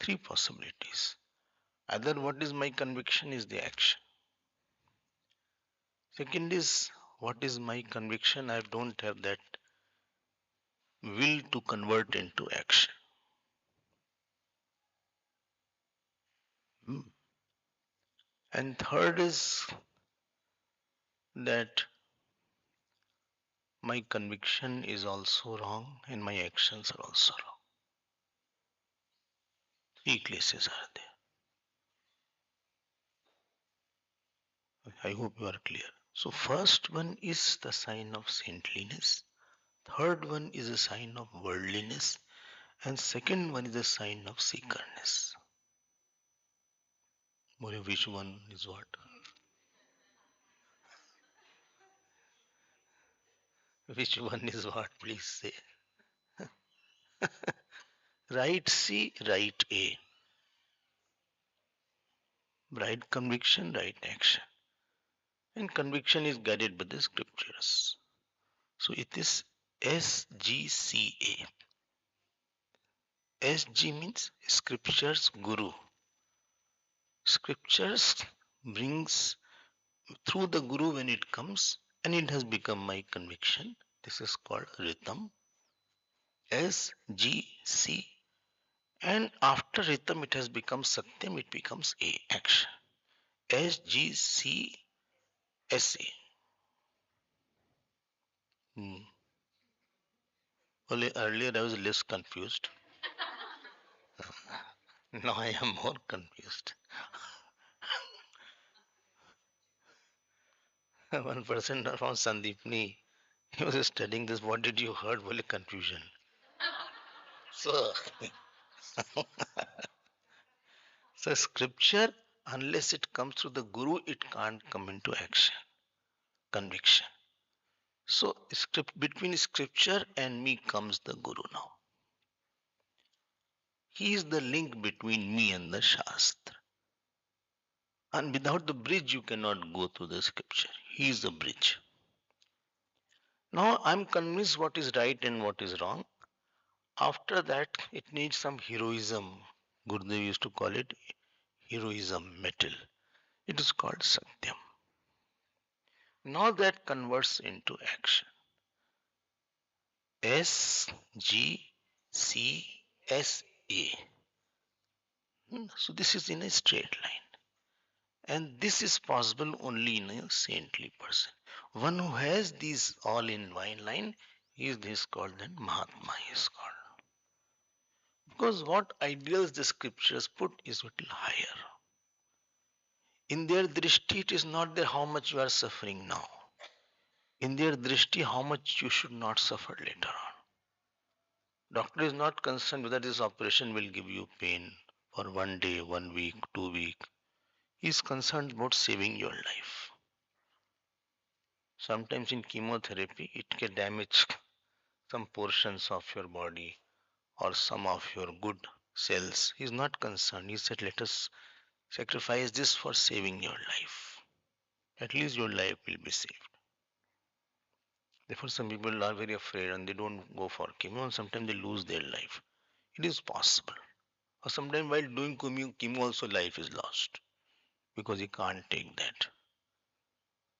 Three possibilities. Either what is my conviction is the action. Second is what is my conviction? I don't have that will to convert into action. Hmm. And third is that my conviction is also wrong and my actions are also wrong. Three cases are there. I hope you are clear. So, first one is the sign of saintliness, third one is a sign of worldliness, and second one is a sign of seekerness. More which one is what? Which one is what? Please say. Right C, right A. Right conviction, right action. And conviction is guided by the scriptures. So it is SGCA. SG means scriptures guru. Scriptures brings through the guru when it comes and it has become my conviction. This is called rhythm. SGC. And after rhythm it has become satyam, it becomes A, action. SGCSA. Hmm. Well, earlier I was less confused. Now I am more confused. One person from Sandipni, he was studying this. What did you heard? Well, confusion. So, so scripture, unless it comes through the guru, it can't come into action, conviction. So, between scripture and me comes the guru now. He is the link between me and the Shastra. And without the bridge, you cannot go through the scripture. He is the bridge. Now I'm convinced what is right and what is wrong. After that, it needs some heroism. Gurudev used to call it heroism, metal. It is called Satyam. Now that converts into action. SGCSA. So this is in a straight line. And this is possible only in a saintly person. One who has these all in one line is this called then Mahatma is called. Because what ideals the scriptures put is little higher. In their drishti, it is not there how much you are suffering now. In their drishti, how much you should not suffer later on. Doctor is not concerned whether this operation will give you pain for 1 day, 1 week, 2 weeks. He is concerned about saving your life. Sometimes in chemotherapy, it can damage some portions of your body or some of your good cells. He is not concerned. He said, let us sacrifice this for saving your life. At least your life will be saved. Therefore, some people are very afraid and they don't go for chemo, and sometimes they lose their life. It is possible. Or sometimes while doing chemo also life is lost because he can't take that.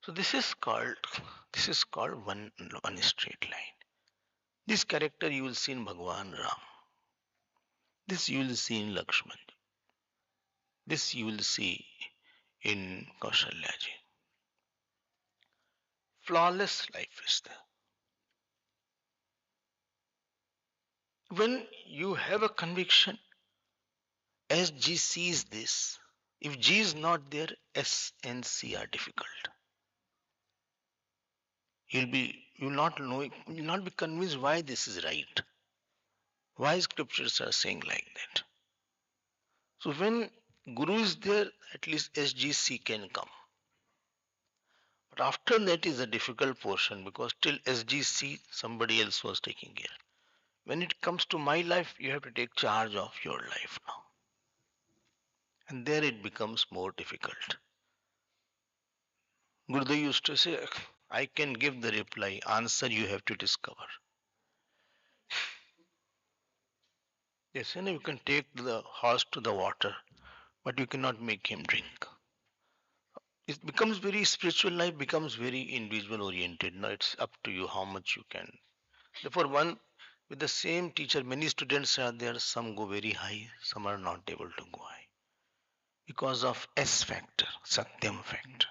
So this is called one straight line. This character you will see in Bhagwan Ram. This you will see in Lakshman. This you will see in Kaushalyaji. Flawless life is there. When you have a conviction, as G sees this, if G is not there, S and C are difficult. You'll not know, you'll not be convinced why this is right. Why scriptures are saying like that. So when Guru is there, at least SGC can come. But after that is a difficult portion because till SGC somebody else was taking care. When it comes to my life, you have to take charge of your life now. And there it becomes more difficult. Gurudev used to say, I can give the reply, answer you have to discover. Yes, and you can take the horse to the water, but you cannot make him drink. It becomes very spiritual life becomes very individual oriented. Now it's up to you how much you can. Therefore, one with the same teacher, many students are there. Some go very high, some are not able to go high because of S factor, Satyam factor.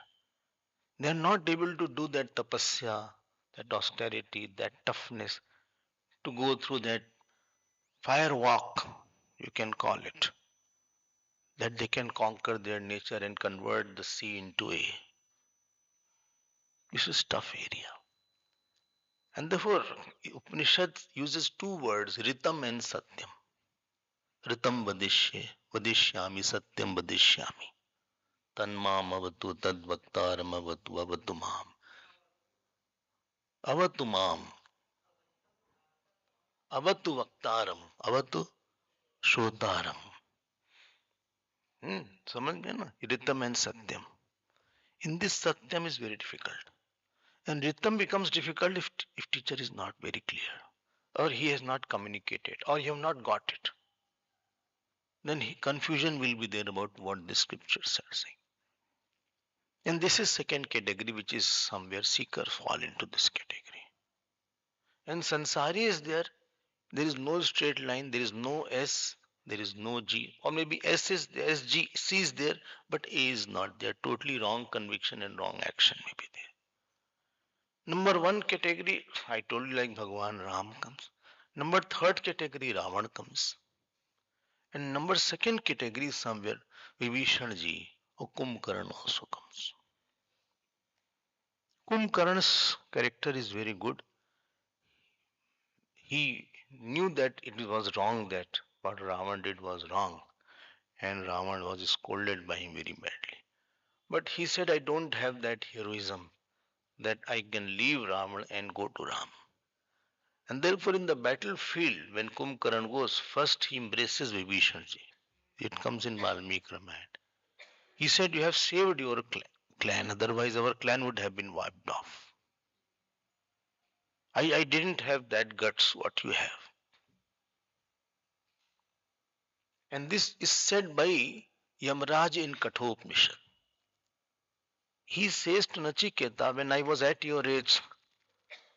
They are not able to do that tapasya, that austerity, that toughness to go through that fire walk, you can call it, that they can conquer their nature and convert the sea into a. This is tough area. And therefore, Upanishad uses two words, Ritam and Satyam. Ritam vadishye, vadishyami, Satyam vadishyami. Tanmam avatu tadvaktaram avatu avatu mam. Avatu mam, avatu vaktaram, avatu shotaram. समझ गए ना Ritam and Satyam in this satyam is very difficult and ritam becomes difficult if teacher is not very clear or he has not communicated or you have not got it, then confusion will be there about what the scriptures are saying. And this is second category, which is somewhere seekers fall into this category. And sansari is there. There is no straight line. There is no S. There is no G. Or maybe S is there, S G C is there, but A is not there. Totally wrong conviction and wrong action may be there. Number one category, I told you like Bhagwan Ram comes. Number third category, Ravan comes. And number second category is somewhere Vibhishan ji or Kumbhkarna also comes. Kumbhkarna's character is very good. He knew that it was wrong, that what Ravan did was wrong, and Ravan was scolded by him very badly. But he said, I don't have that heroism that I can leave Ravan and go to Ram. And therefore, in the battlefield, when Kumbhkarna goes, first he embraces Vibhishanji. It comes in Valmiki Ramayana. He said, you have saved your clan, otherwise our clan would have been wiped off. I didn't have that guts what you have. And this is said by Yamraj in Kathopanishad. He says to Nachiketa, when I was at your age,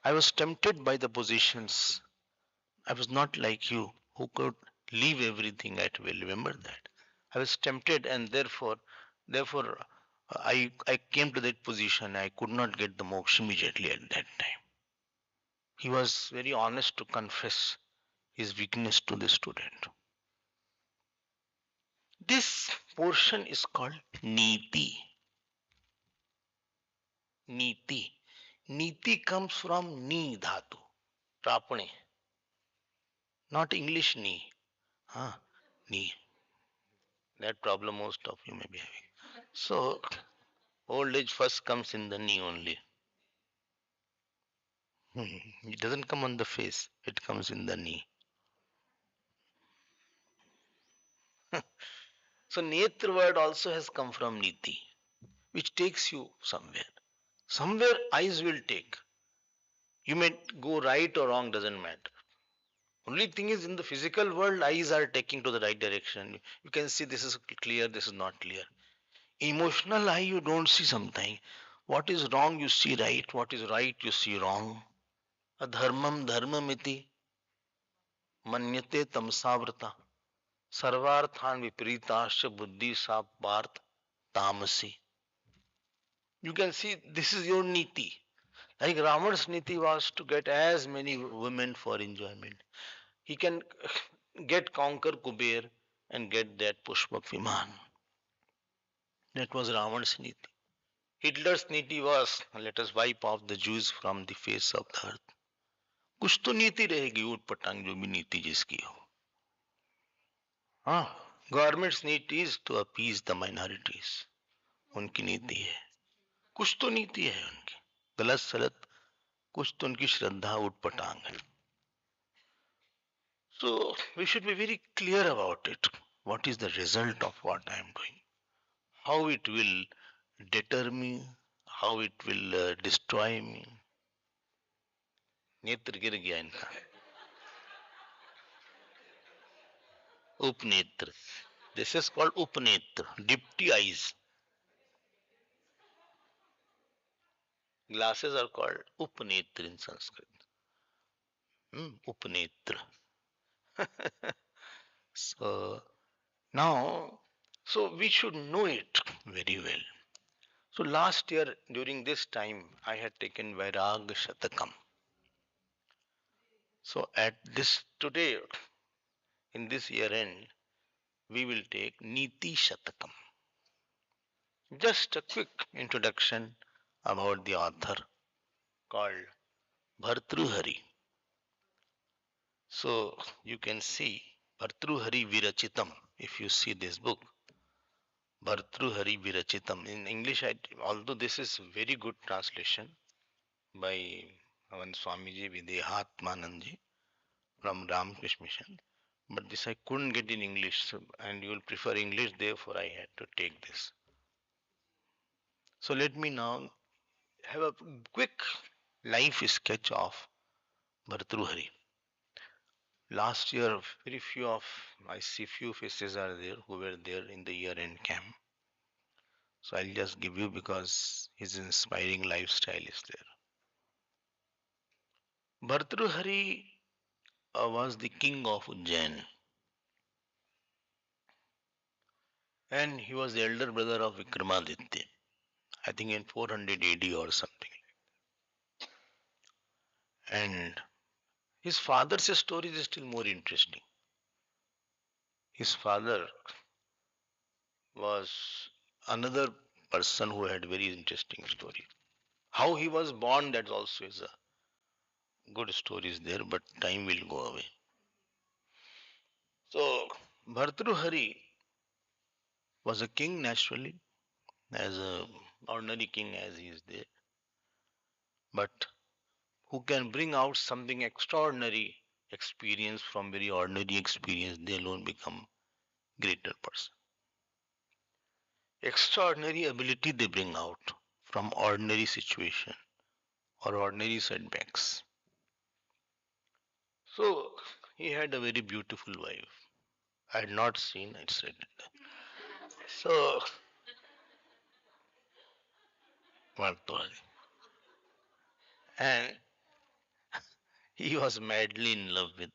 I was tempted by the positions. I was not like you, who could leave everything at will. Remember that. I was tempted, and therefore, I came to that position. I could not get the moksha immediately at that time. He was very honest to confess his weakness to the student. This portion is called Nīti. Nīti. Nīti comes from Ni dhatu, Trapane, not English Ni. Huh? Ni. That problem most of you may be having. So, old age first comes in the knee only. It doesn't come on the face, it comes in the knee. So, Netra word also has come from Niti, which takes you somewhere. Somewhere eyes will take. You may go right or wrong, doesn't matter. Only thing is in the physical world, eyes are taking to the right direction. You can see this is clear, this is not clear. Emotional eye, you don't see something. What is wrong, you see right. What is right, you see wrong. Adharmam dharmamiti manyate tamsavrata. Sarvarthan vipritasya buddhi sa parth tamasi. You can see this is your niti. Like Rama's niti was to get as many women for enjoyment. He can get conquer Kuber and get that Pushpak Viman. That was Ravan's niti. Hitler's niti was let us wipe off the Jews from the face of the earth. कुछ तो नीति रहेगी ऊट पटांग जो भी नीति जिसकी हो. हाँ, गवर्नमेंट्स नीति is to appease the minorities. उनकी नीति है. कुछ तो नीति है उनकी. गलत सलत कुछ तो उनकी श्रद्धा ऊट पटांग है. So we should be very clear about it. What is the result of what I am doing? How it will deter me? How it will destroy me? नेत्र गिर गया इनका. Upnetra. This is called Upnetra, dipty eyes. Glasses are called Upnetra in Sanskrit. Upnetra. So now, so we should know it very well. So last year during this time, I had taken Vairag Shatakam. So at this today, in this year end, we will take Nīti Shatakam. Just a quick introduction about the author called Bhartrihari. So you can see Bhartrihari Virachitam. If you see this book, Bhartrihari Virachitam. In English, although this is very good translation by one Swamiji Videhatmanandji from Ramakrishna Mission, but this I couldn't get in English, so, and you will prefer English, therefore I had to take this. So let me now have a quick life sketch of Bhartrihari. Last year, very few of I see few faces are there who were there in the year-end camp. So I'll just give you because his inspiring lifestyle is there. Bhartrihari was the king of Ujjain, and he was the elder brother of Vikramaditya. I think in 400 AD or something. And his father's story is still more interesting. His father was another person who had very interesting story. How he was born, that also is a good story is there, but time will go away. So Bhartrihari was a king naturally, as a ordinary king as he is there, but who can bring out something extraordinary experience from very ordinary experience, they alone become greater person. Extraordinary ability they bring out from ordinary situation or ordinary setbacks. So he had a very beautiful wife. I had not seen, I said. So Bhartrihari. And he was madly in love with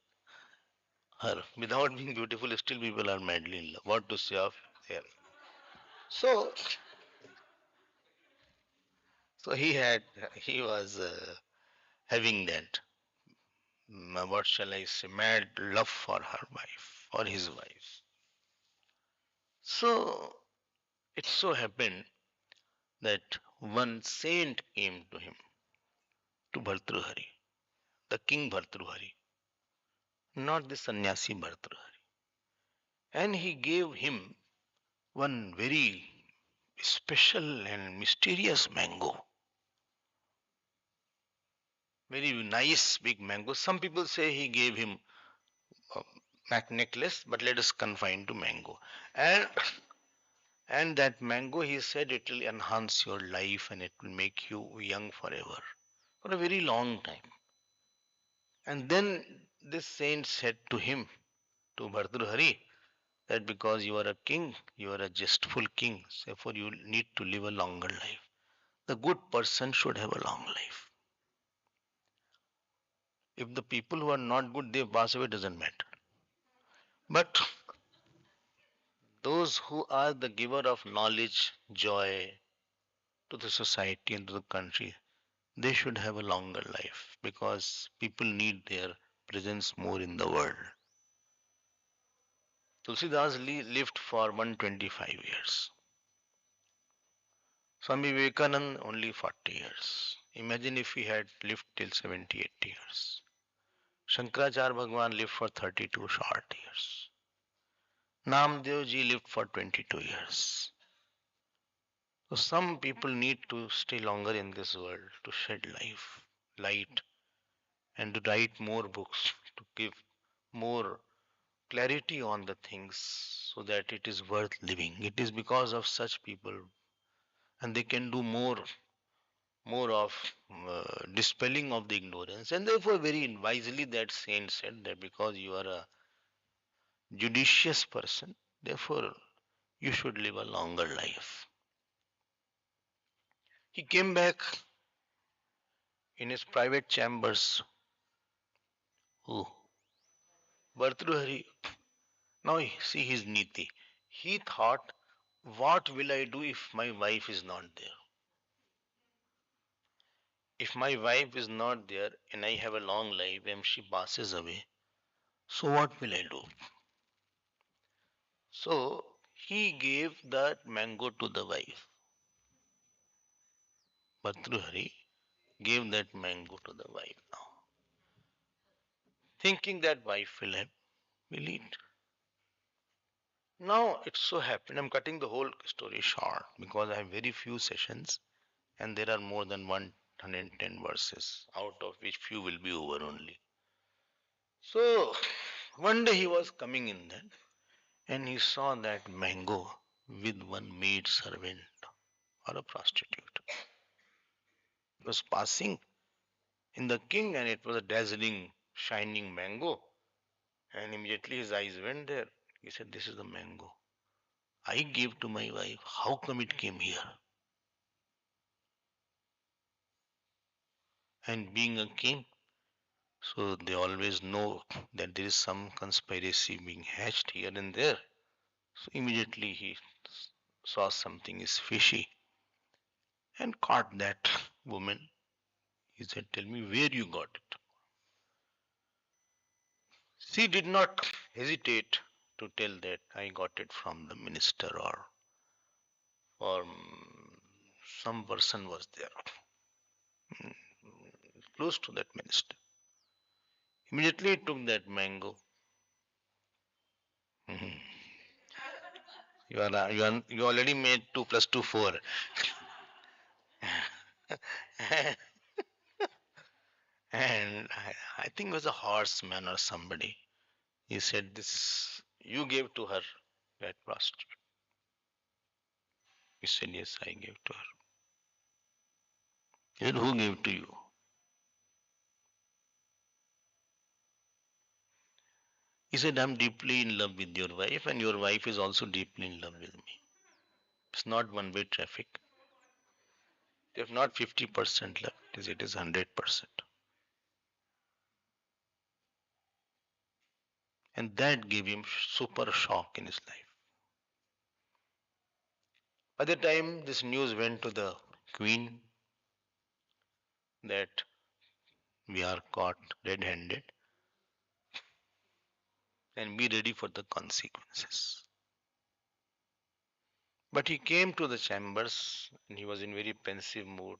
her. Without being beautiful, still people are madly in love. What to say of her? So, so he was having that, what shall I say, mad love for her wife, for his wife. So, it so happened that one saint came to him, to Bhartrihari, the king Bhartrihari, not the sannyasi Bhartrihari. And he gave him one very special and mysterious mango. Very nice big mango. Some people say he gave him a necklace, but let us confine to mango. And and that mango, he said, it will enhance your life and it will make you young forever, for a very long time. And then this saint said to him, to Bhartrihari, that because you are a king, you are a justful king, therefore you need to live a longer life. The good person should have a long life. If the people who are not good, they pass away, doesn't matter. But those who are the giver of knowledge, joy to the society and to the country, they should have a longer life because people need their presence more in the world. Tulsidas lived for 125 years. Swami Vivekananda only 40 years. Imagine if he had lived till 70, 80 years. Shankaracharya Bhagwan lived for 32 short years. Namdev ji lived for 22 years. So some people need to stay longer in this world to shed light, and to write more books, to give more clarity on the things so that it is worth living. It is because of such people, and they can do more of dispelling of the ignorance. And therefore, very wisely, that saint said that because you are a judicious person. Therefore, you should live a longer life. He came back in his private chambers. Oh, Bhartrihari. Now see his Nīti. He thought, what will I do if my wife is not there? If my wife is not there and I have a long life and she passes away, so what will I do? So he gave that mango to the wife. Bhartrihari gave that mango to the wife now, thinking that wife will eat. Now it so happened, I'm cutting the whole story short because I have very few sessions and there are more than 110 verses, out of which few will be over only. So one day he was coming in then and he saw that mango with one maid servant or a prostitute. It was passing in the king and it was a dazzling, shining mango. And immediately his eyes went there. He said, this is the mango I gave to my wife. How come it came here? And being a king, so they always know that there is some conspiracy being hatched here and there. So immediately he saw something is fishy and caught that woman. He said, tell me where you got it. She did not hesitate to tell that I got it from the minister or some person was there close to that minister. Immediately he took that mango. Mhm. You already made 2 plus 2 4. And I think it was a horseman or somebody. He said, this you gave to her, that prostitute. He said, yes, I gave to her. He said, who gave to you? He said, I'm deeply in love with your wife, and your wife is also deeply in love with me. It's not one-way traffic. If not 50% love, it is 100%. And that gave him super shock in his life. By the time this news went to the queen that we are caught red-handed and be ready for the consequences. But he came to the chambers and he was in very pensive mood.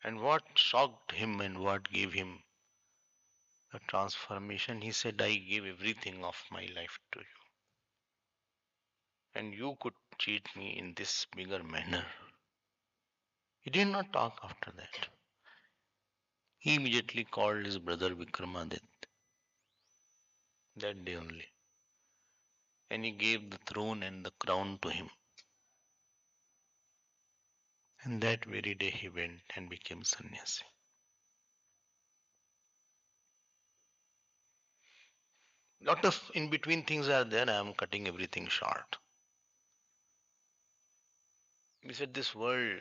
And what shocked him and what gave him the transformation, he said, I gave everything of my life to you. And you could cheat me in this bigger manner. He did not talk after that. He immediately called his brother Vikramaditya that day only. And he gave the throne and the crown to him. And that very day he went and became sannyasi. Lot of in between things are there. I am cutting everything short. He said this world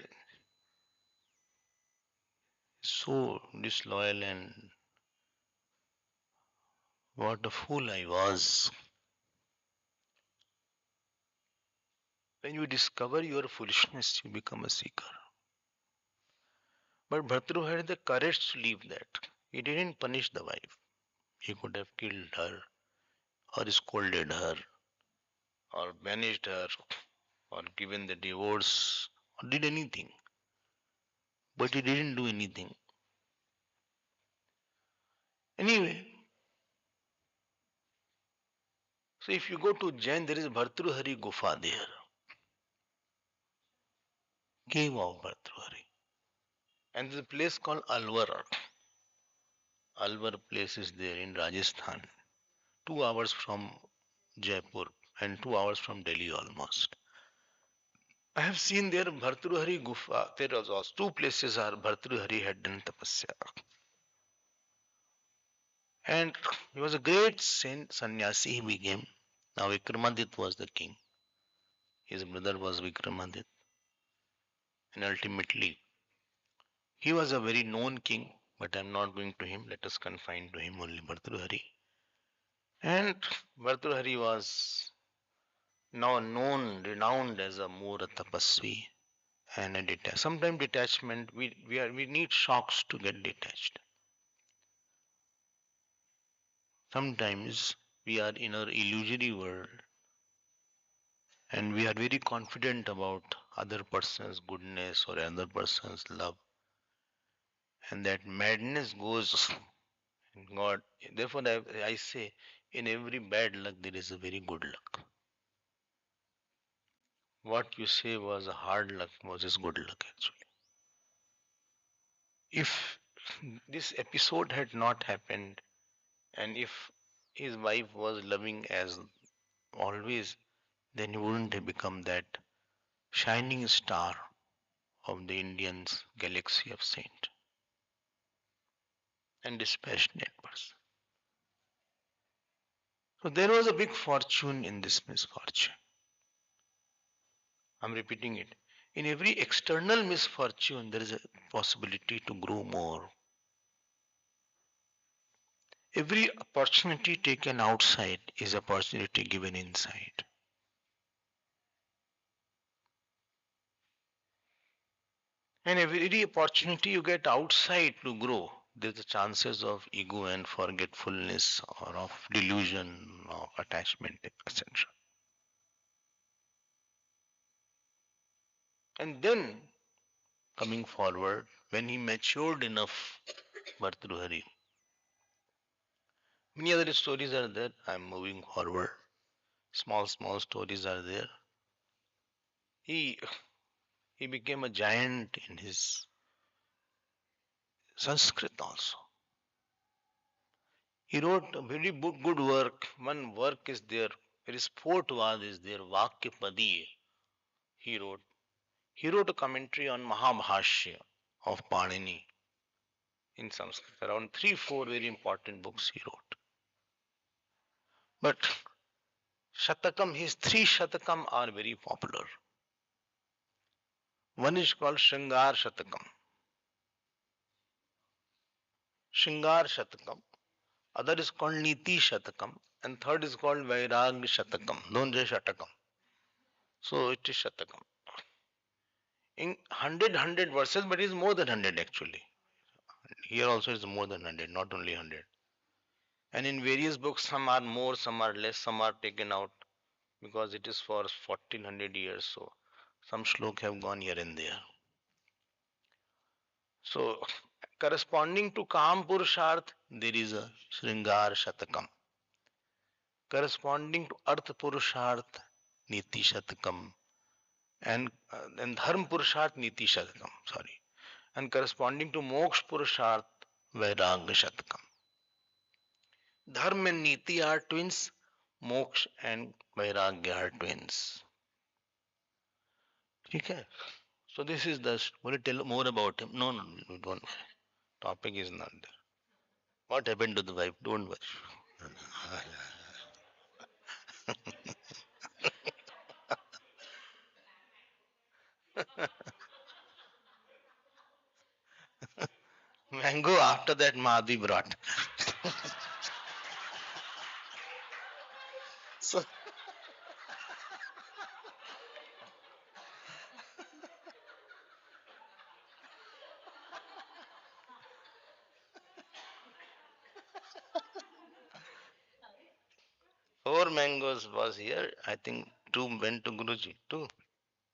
is so disloyal and what a fool I was. When you discover your foolishness, you become a seeker. But Bhartru had the courage to leave that. He didn't punish the wife. He could have killed her or scolded her or banished her or given the divorce or did anything. But he didn't do anything. Anyway, so if you go to Jain, there is Bhartrihari Gufa there. Cave of Bhartrihari. And there's a place called Alwar. Alwar place is there in Rajasthan. 2 hours from Jaipur and 2 hours from Delhi almost. I have seen there Bhartrihari Gufa. There are also 2 places are Bhartrihari had done tapasya. And he was a great saint, sannyasi he became. Now Vikramadit was the king. His brother was Vikramadit. And ultimately, he was a very known king, but I'm not going to him. Let us confine to him only Bhartrihari. And Bhartrihari was now known, renowned as a more tapasvi and a sometimes detachment. We need shocks to get detached. Sometimes we are in our illusory world and we are very confident about other person's goodness or another person's love, and that madness goes in God. Therefore, I say, in every bad luck there is a very good luck. What you say was a hard luck was his good luck actually. If this episode had not happened, and if his wife was loving as always, then he wouldn't have become that shining star of the Indians' galaxy of saint and dispassionate person. So there was a big fortune in this misfortune. I'm repeating it. In every external misfortune, there is a possibility to grow more. Every opportunity taken outside is opportunity given inside. And every opportunity you get outside to grow, there's the chances of ego and forgetfulness or of delusion, of attachment, etc. And then coming forward, when he matured enough, Bhartrihari, many other stories are there. I'm moving forward. Small stories are there. He he became a giant in his Sanskrit also. He wrote a very good work. One work is there. Very sportvad is there. Vakyapadi. He wrote. He wrote a commentary on Mahabhashya of Panini in Sanskrit. Around 3, 4 very important books he wrote. But Shatakam, his 3 Shatakam are very popular. One is called Shringar Shatakam. Shringar Shatakam. Other is called Nīti Shatakam. And third is called Vairag Shatakam. Don't say Shatakam. So it is Shatakam. In 100 verses, but it is more than 100 actually. Here also is more than 100, not only 100. And in various books, some are more, some are less, some are taken out because it is for 1400 years. So some shlok have gone here and there. So corresponding to Kam Purusharth, there is a Shringar Shatakam. Corresponding to Arth Purusharth, Niti Shatakam. And Dharma Purusharth, Niti Shatakam. Sorry. And corresponding to Moksha Purusharth, Vairagya Shatakam. Dharma and Niti are twins, Moksha and Vairagya are twins. Okay. So this is the. Will you tell more about him? No, we don't. Topic is not there. What happened to the wife? Don't worry. Mango after that Madhi brought. So 4 mangoes was here. I think 2 went to Guruji. Two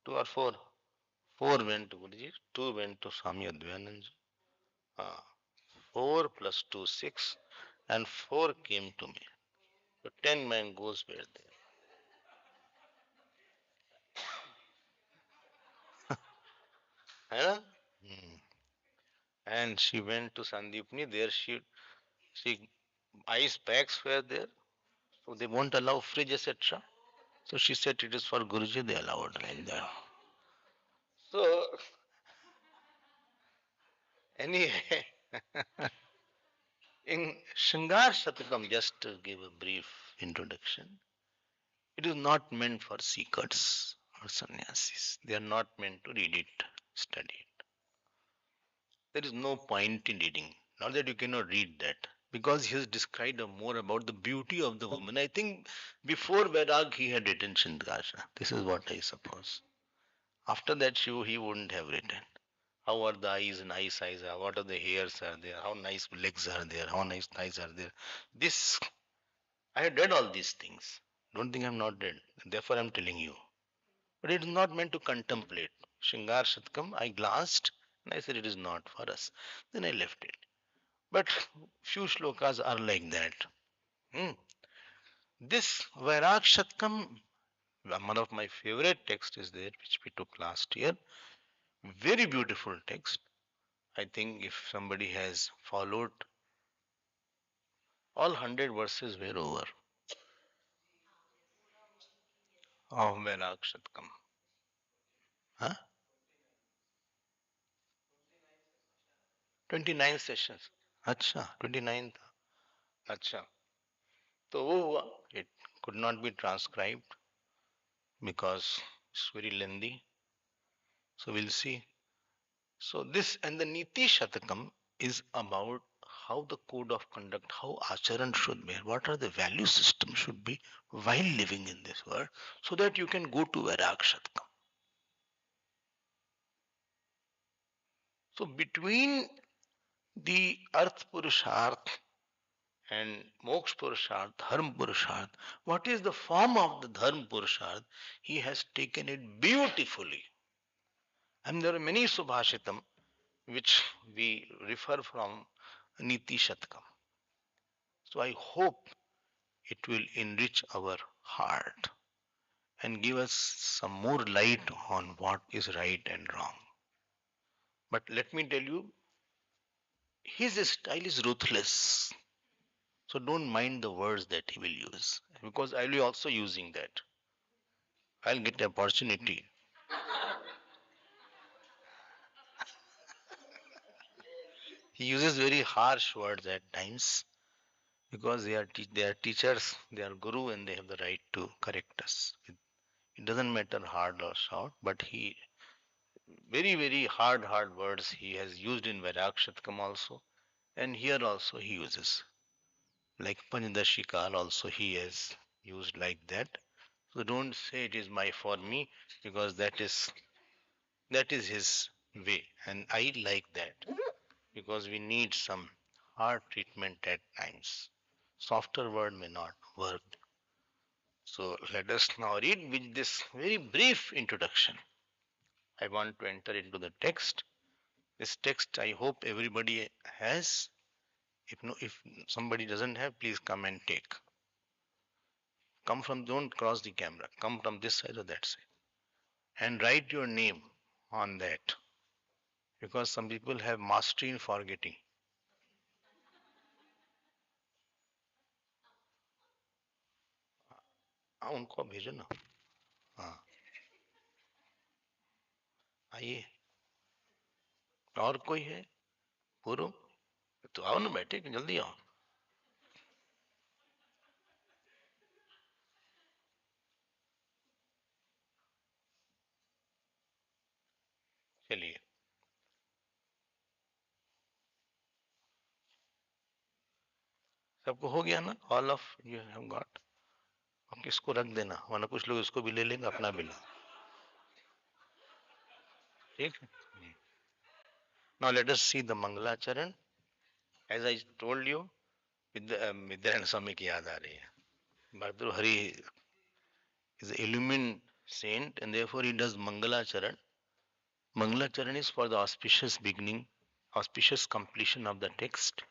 or four. 4 went to Guruji. 2 went to Swami Abhedananda. Ah, 4 plus 2, 6, and 4 came to me. So 10 mangoes were there. है ना? And she went to Sandipni. There she ice packs were there. So they won't allow fridge, etc. So she said it is for Guruji. They allowed like that. So anyway, In Shingar Shatakam, just to give a brief introduction, it is not meant for seekers or sannyasis. They are not meant to read it, study it. There is no point in reading. Not that you cannot read that, because he has described more about the beauty of the woman. I think before Vairag he had written Shindgasha. This is what I suppose. After that, he wouldn't have written. How are the eyes, nice eyes are, what are the hairs are there, how nice legs are there, how nice thighs are there. This, I had read all these things. Don't think I'm not read. Therefore, I'm telling you. But it is not meant to contemplate. Shingar Shatkam, I glanced and I said it is not for us. Then I left it. But few shlokas are like that. Hmm. This Vairag Shatkam, one of my favorite texts is there, which we took last year. Very beautiful text. I think if somebody has followed, all 100 verses were over of Vairag Shatkam. Huh? 29 sessions. Acha, 29th. Acha. So वो हुआ. It could not be transcribed because it's very lengthy. So we'll see. So this and the Nīti Shatakam is about how the code of conduct, how acharan should be, what are the value system should be while living in this world, so that you can go to Vairag Shatakam. So between the Arth Purusharth and Moksha Purusharth, Dharma Purusharth, what is the form of the Dharma Purusharth? He has taken it beautifully. And there are many Subhashitam which we refer from Nīti Shatakam. So I hope it will enrich our heart and give us some more light on what is right and wrong. But let me tell you, his style is ruthless. So don't mind the words that he will use, because I'll be also using that. I'll get the opportunity. He uses very harsh words at times because they are teachers, they are guru, and they have the right to correct us. It doesn't matter hard or short, but he very hard words he has used in Vairakshatkam also, and here also he uses. Like Panidashikal also he has used like that. So don't say it is my for me, because that is his way, and I like that because we need some hard treatment at times. Softer word may not work. So let us now read with this very brief introduction. I want to enter into the text. This text I hope everybody has. If no, if somebody doesn't have, please come and take. Come from, don't cross the camera. Come from this side or that side. And write your name on that. Because some people have mastery in forgetting. हाँ उनको भेजो ना. हाँ आइए. और कोई है पूर्व? तो आओ ना, बैठे जल्दी आओ. चलिए. सबको हो गया ना? All of you have got. अब किसको रख देना, वरना कुछ लोग इसको भी ले लेंगे, अपना भी लो. ठीक है. Now let us see the Mangalacharan. As I told you, विद्यारायण स्वामी की याद आ रही है. Bhartrihari is an illumined saint, and therefore he does Mangalacharan. Mangalacharan is for the auspicious beginning, auspicious completion of the text,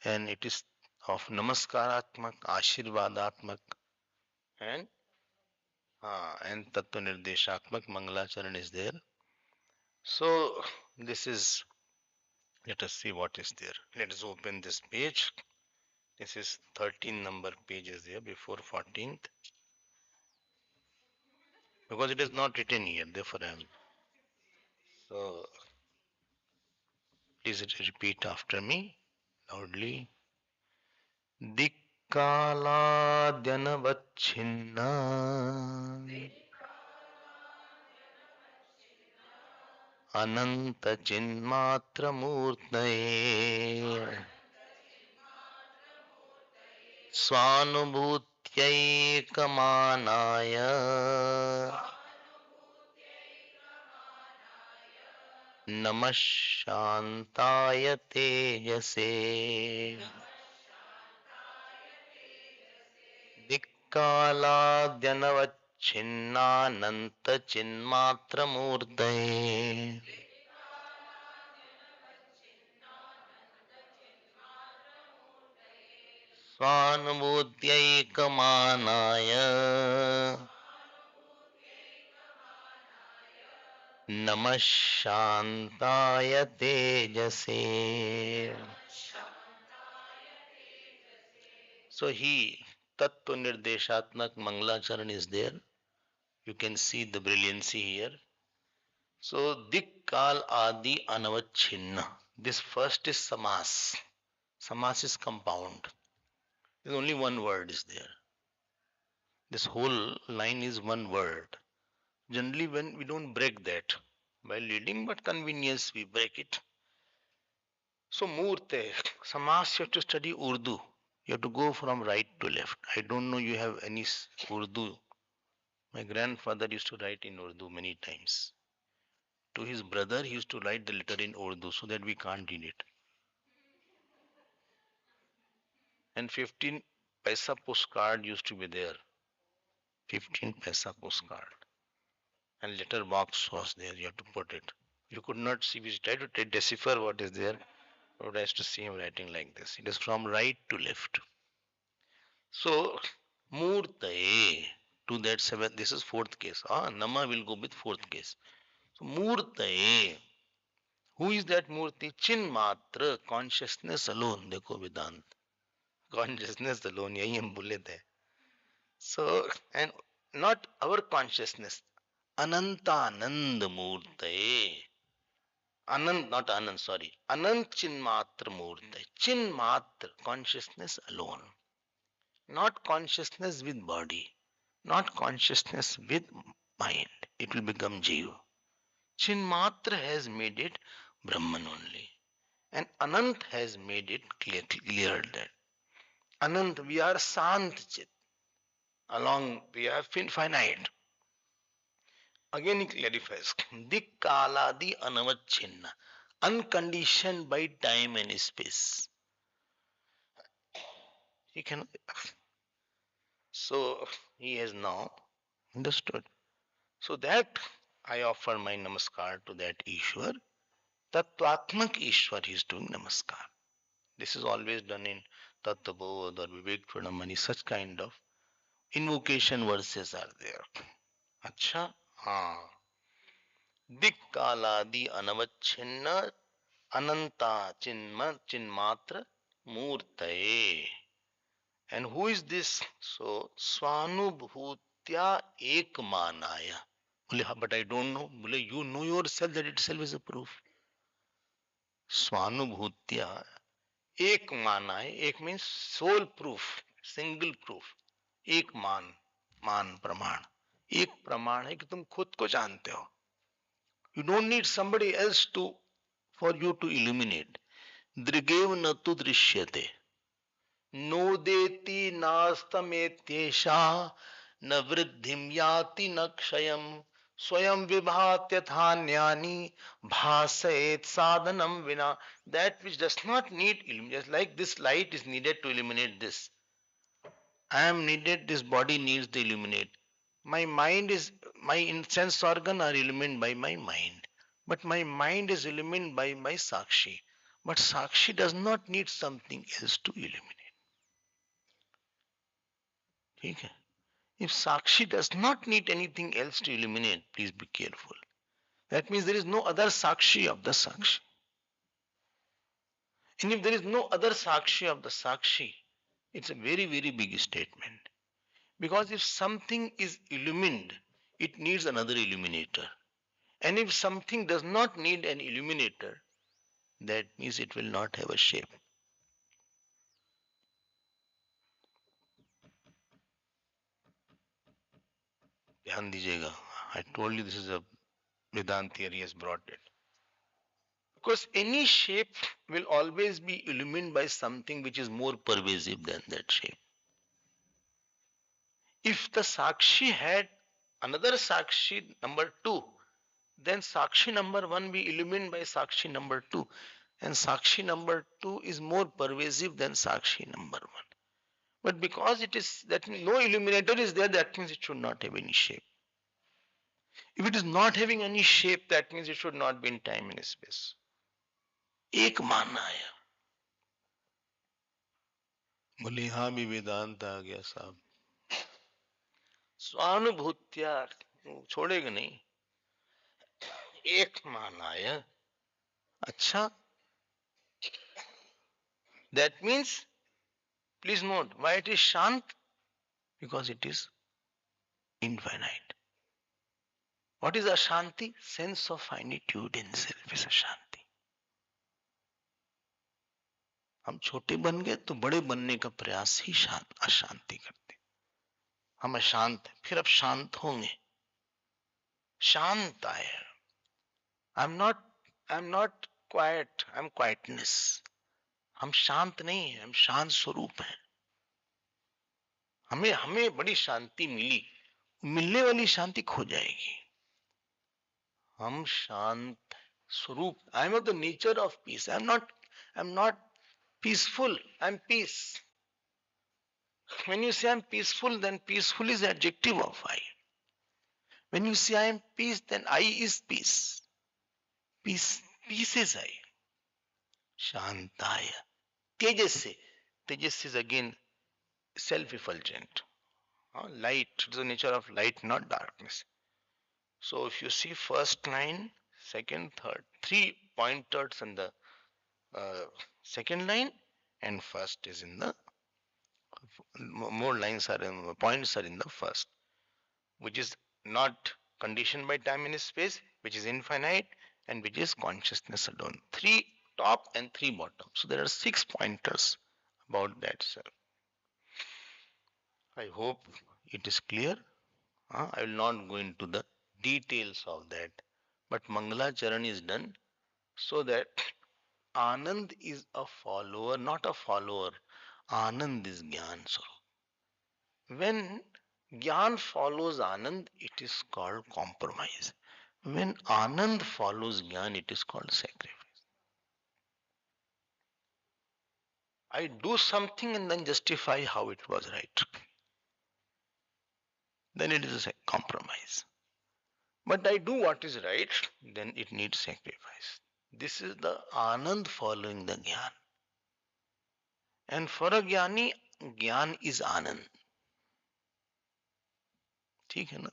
and it is of Namaskaratmak, Ashirvadatmak, and Tattva Nirdeshatmak. Mangalacharan is there. So this is, let us see what is there. Let us open this page. This is 13 number page is there before 14th, because it is not written here, therefore I am. So please repeat after me. Loudly. Dikkalaadyanavachinna Ananta Chinmatramurtaye Swanubhutyaikamānāya Namah Shantaya Tejase Dikkalaadyanavacchinnānanta Chinmatramurtaye Swanubhutyaikamānāya Namah Shantaya Tejase. So he, Tattva Nirdeshatmak Mangalacharan is there. You can see the brilliancy here. So Dikkal Adi Anavachinna. This first is Samas. Samas is compound. There's only one word is there. This whole line is one word. Generally when we don't break that by reading, but convenience we break it. So Murte, Samas you have to study Urdu. You have to go from right to left. I don't know you have any Urdu. My grandfather used to write in Urdu many times. To his brother, he used to write the letter in Urdu so that we can't read it. And 15 paisa postcard used to be there. 15 paisa postcard. And letter box was there. You have to put it. You could not see. We tried to decipher what is there. But I used to see him writing like this. It is from right to left. So, Murtaye, to that seventh, this is fourth case. Nama will go with fourth case. So, Murtaye, who is that Murti? Chinmatra, consciousness alone. देखो वेदांत, consciousness alone. यही हम बोले थे. So, and not our consciousness. Anantanand Murtaye. Anand, not Anand, sorry. Anant Chinmatra Murtaye. Chinmatra, consciousness alone. Not consciousness with body, not consciousness with mind. It will become Jiva. Chinmatra has made it Brahman only. And Anant has made it clear that Anant, we are Sant Chit. Along, we are finite. Again he clarifies. Dikkaladi anavachinna. Unconditioned by time and space. He can. So he has now understood. So that I offer my namaskar to that Ishwar. Tattvatmak Ishwar he is doing namaskar. This is always done in Tattabodh or Vivek Pranamani, such kind of invocation verses are there. Acha? Haan. Dikkaladi anavachinna ananta chinmatra murtaye. And who is this? So, Swanubhutya ekmanaya. But I don't know. You know yourself, that itself is a proof. Swanubhutya ekmanaya. Ek means sole proof, single proof. Ekman, man praman. एक प्रमाण है कि तुम खुद को जानते हो. You don't need somebody else to for you to illuminate. Drigev natu drishyate. नोदेति नास्तमेत्येषा न वृद्धिं याति न क्षयम् स्वयं विभात्यथान्यानि भासयेत साधनम विना. That which does not need illumination, like this light is needed to illuminate this. I am needed, this body needs to illuminate. My mind is, my sense organ are illuminated by my mind. But my mind is illuminated by my Sakshi. But Sakshi does not need something else to illuminate. Okay. If Sakshi does not need anything else to illuminate, please be careful. That means there is no other Sakshi of the Sakshi. And if there is no other Sakshi of the Sakshi, it's a very, very big statement. Because if something is illumined, it needs another illuminator. And if something does not need an illuminator, that means it will not have a shape. ध्यान दीजिएगा. I told you this is a Vedanta theory has brought it. Because any shape will always be illumined by something which is more pervasive than that shape. If the Sakshi had another Sakshi number 2, then Sakshi number 1 be illumined by Sakshi number 2. And Sakshi number 2 is more pervasive than Sakshi number 1. But because it is that no illuminator is there, that means it should not have any shape. If it is not having any shape, that means it should not be in time and space. एक मानना है. बोले हाँ भी वेदांत आ गया साहब. स्वानुभूत्या छोड़ेगा नहीं. एक माना है. अच्छा. That means, please note, why it is shant? Because it is infinite. What is ashanti? Sense of finitude in self is ashanti. हम छोटे बन गए तो बड़े बनने का प्रयास ही अशांति करते. हम अशांत फिर अब शांत होंगे. शांत आए. I'm not quiet. I'm quietness. हम शांत नहीं है, हम शांत स्वरूप हैं. हमें बड़ी शांति मिली. मिलने वाली शांति खो जाएगी. हम शांत स्वरूप. I am of the nature of peace. I'm not peaceful. I'm peace. When you say I'm peaceful, then peaceful is the adjective of I. When you say I am peace, then I is peace. Peace is I. Shantaya. Tejas is again self-effulgent. Light, it's the nature of light, not darkness. So if you see first line, second, third, 3 pointers in the second line, and first is in the more lines are in points are in the first, which is not conditioned by time and space, which is infinite, and which is consciousness alone. 3 top and 3 bottom. So there are 6 pointers about that self. I hope it is clear. I will not go into the details of that, but Mangalacharan is done so that Anand is a follower, not a follower. Anand is Gyan Swarup. When Gyan follows Anand, it is called compromise. When Anand follows Gyan, it is called sacrifice. I do something and then justify how it was right. Then it is a compromise. But I do what is right, then it needs sacrifice. This is the Anand following the Gyan. And for a Gyani, Gyan is Anand. ठीक है ना?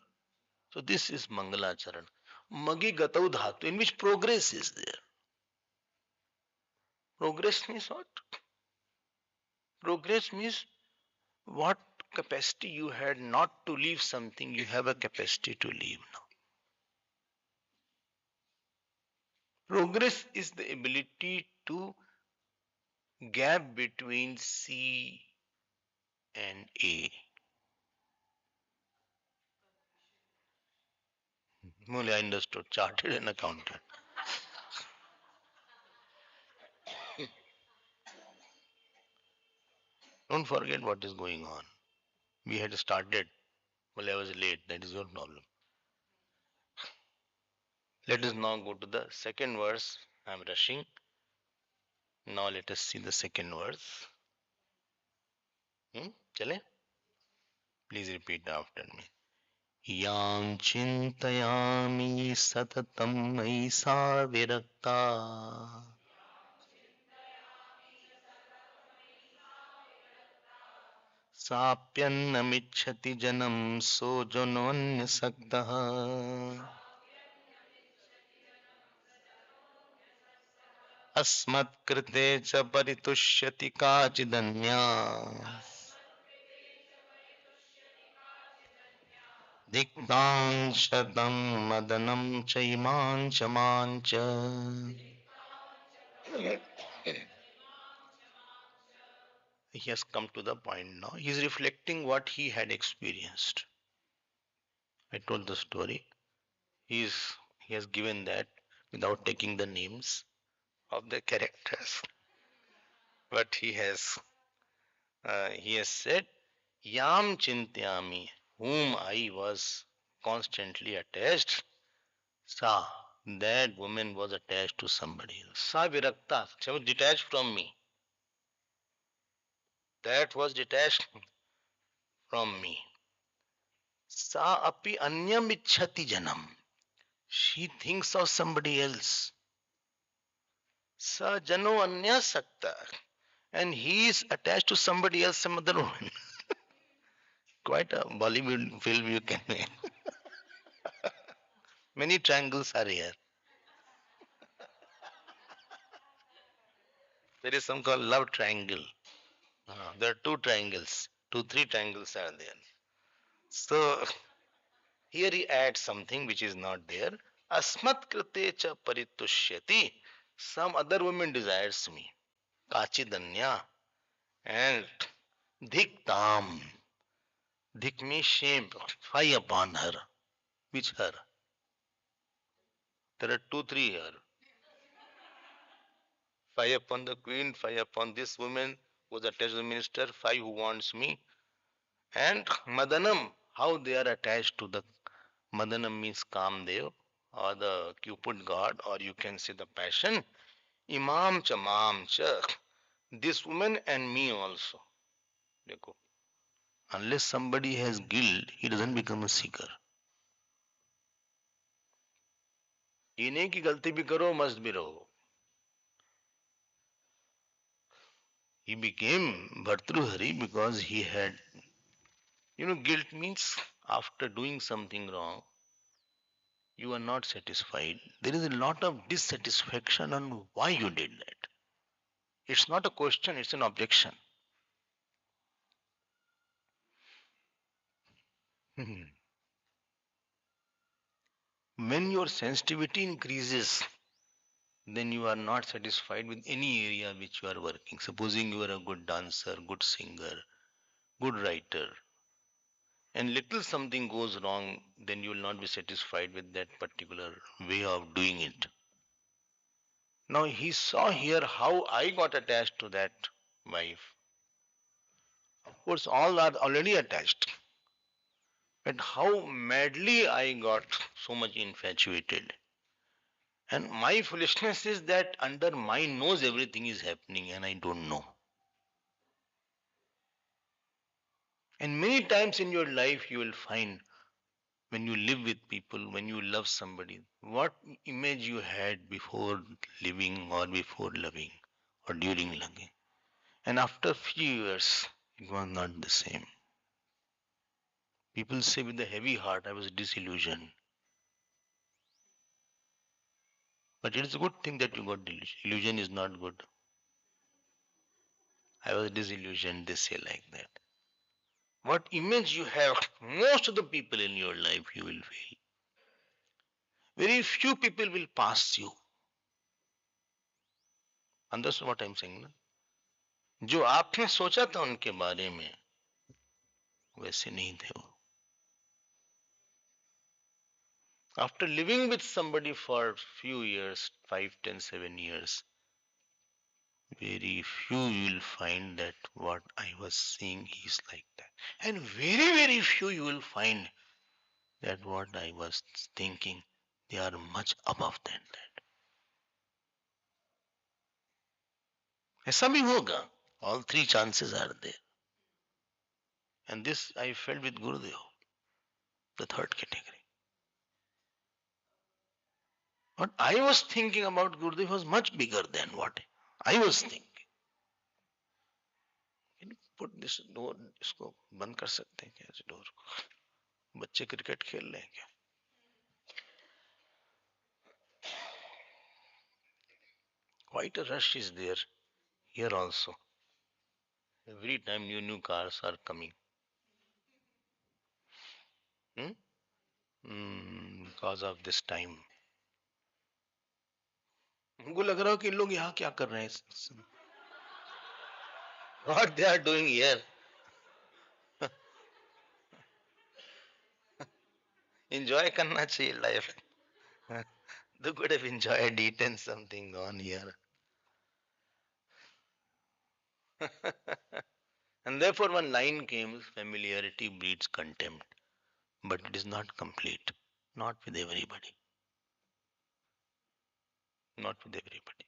So this is Mangalacharan. Magi Gatau Dhatu, in which progress is there. Progress means what? Progress means what capacity you had not to leave something, you have a capacity to leave now. Progress is the ability to gap between C and A. Only I understood, chartered and accountant. Don't forget what is going on. We had started, well, I was late, that is your problem. Let us now go to the second verse. I am rushing. Now let us see the second verse. Chale? Please repeat after me. Yam chintayami satatam mಯಿ सा virakta साप्यन्नमिच्छति जनम सो जनोन्यसक्तः अस्मत्कृते च परितुष्यति काचिदन्या दिक्तांशतं मदनं च इमां च मां च. He has come to the point now. He is reflecting what he had experienced. I told the story. He has given that without taking the names of the characters. But he has said, Yam Chintyami, whom I was constantly attached, Sa, that woman was attached to somebody else. Sa Virakta, she was detached from me. That was detached from me. Sa api anyam ichhati janam. She thinks of somebody else. Sa jano anya sakta. And he is attached to somebody else, some other woman. Quite a Bollywood film you can make. Many triangles are here. There is some called love triangle. There are two triangles. Two, three triangles are there. So here he adds something which is not there. Asmat krite cha paritushyati. Some other woman desires me. Kachidanya. And dhiktam. Dhik means shame. Fie upon her. Which her? There are two, three here. Fie upon the queen, fie upon this woman who is attached to the minister, fie who wants me. And Madanam, how they are attached to the Madanam means Kamdev or the Cupid god, or you can say the passion. Imam cha mam cha. This woman and me also. देखो, unless somebody has guilt, he doesn't become a seeker. ये नहीं कि गलती भी करो मस्त भी रहो. He became Bhartrihari because he had, guilt means after doing something wrong, you are not satisfied. There is a lot of dissatisfaction on why you did that. It's not a question, it's an objection. When your sensitivity increases, then you are not satisfied with any area which you are working. Supposing you are a good dancer, good singer, good writer, and little something goes wrong, then you will not be satisfied with that particular way of doing it. Now he saw here how I got attached to that wife. Of course, all are already attached. But how madly I got so much infatuated. And my foolishness is that under my nose everything is happening and I don't know. And many times in your life you will find when you live with people, when you love somebody, what image you had before living or before loving or during loving. And after few years, it was not the same. People say with a heavy heart, I was disillusioned. But it is a good thing that you got delusion. Illusion is not good. I was disillusioned, they say like that. What image you have, most of the people in your life you will feel. Very few people will pass you. Understand what I'm saying? Na? जो आपने सोचा था उनके बारे में वैसे नहीं थे वो. After living with somebody for few years, 5, 10, 7 years, very few you will find that what I was seeing is like that. And very, very few you will find that what I was thinking, they are much above than that. ऐसा भी होगा. All three chances are there. And this I felt with Gurudev, the third category. What I was thinking about Gurudev was much bigger than what I was thinking. Can you put this door, इसको बंद कर सकते हैं क्या इस door को? बच्चे cricket खेल रहे हैं क्या? Quite a rush is there here also. Every time new cars are coming. Because of this time. उनको लग रहा हो कि इन लोग यहाँ क्या कर रहे हैं? What they are doing here? Enjoy करना चाहिए life. They could have enjoyed it and something gone here. And therefore one line came, familiarity breeds contempt. But it is not complete. Not with everybody. Not with everybody.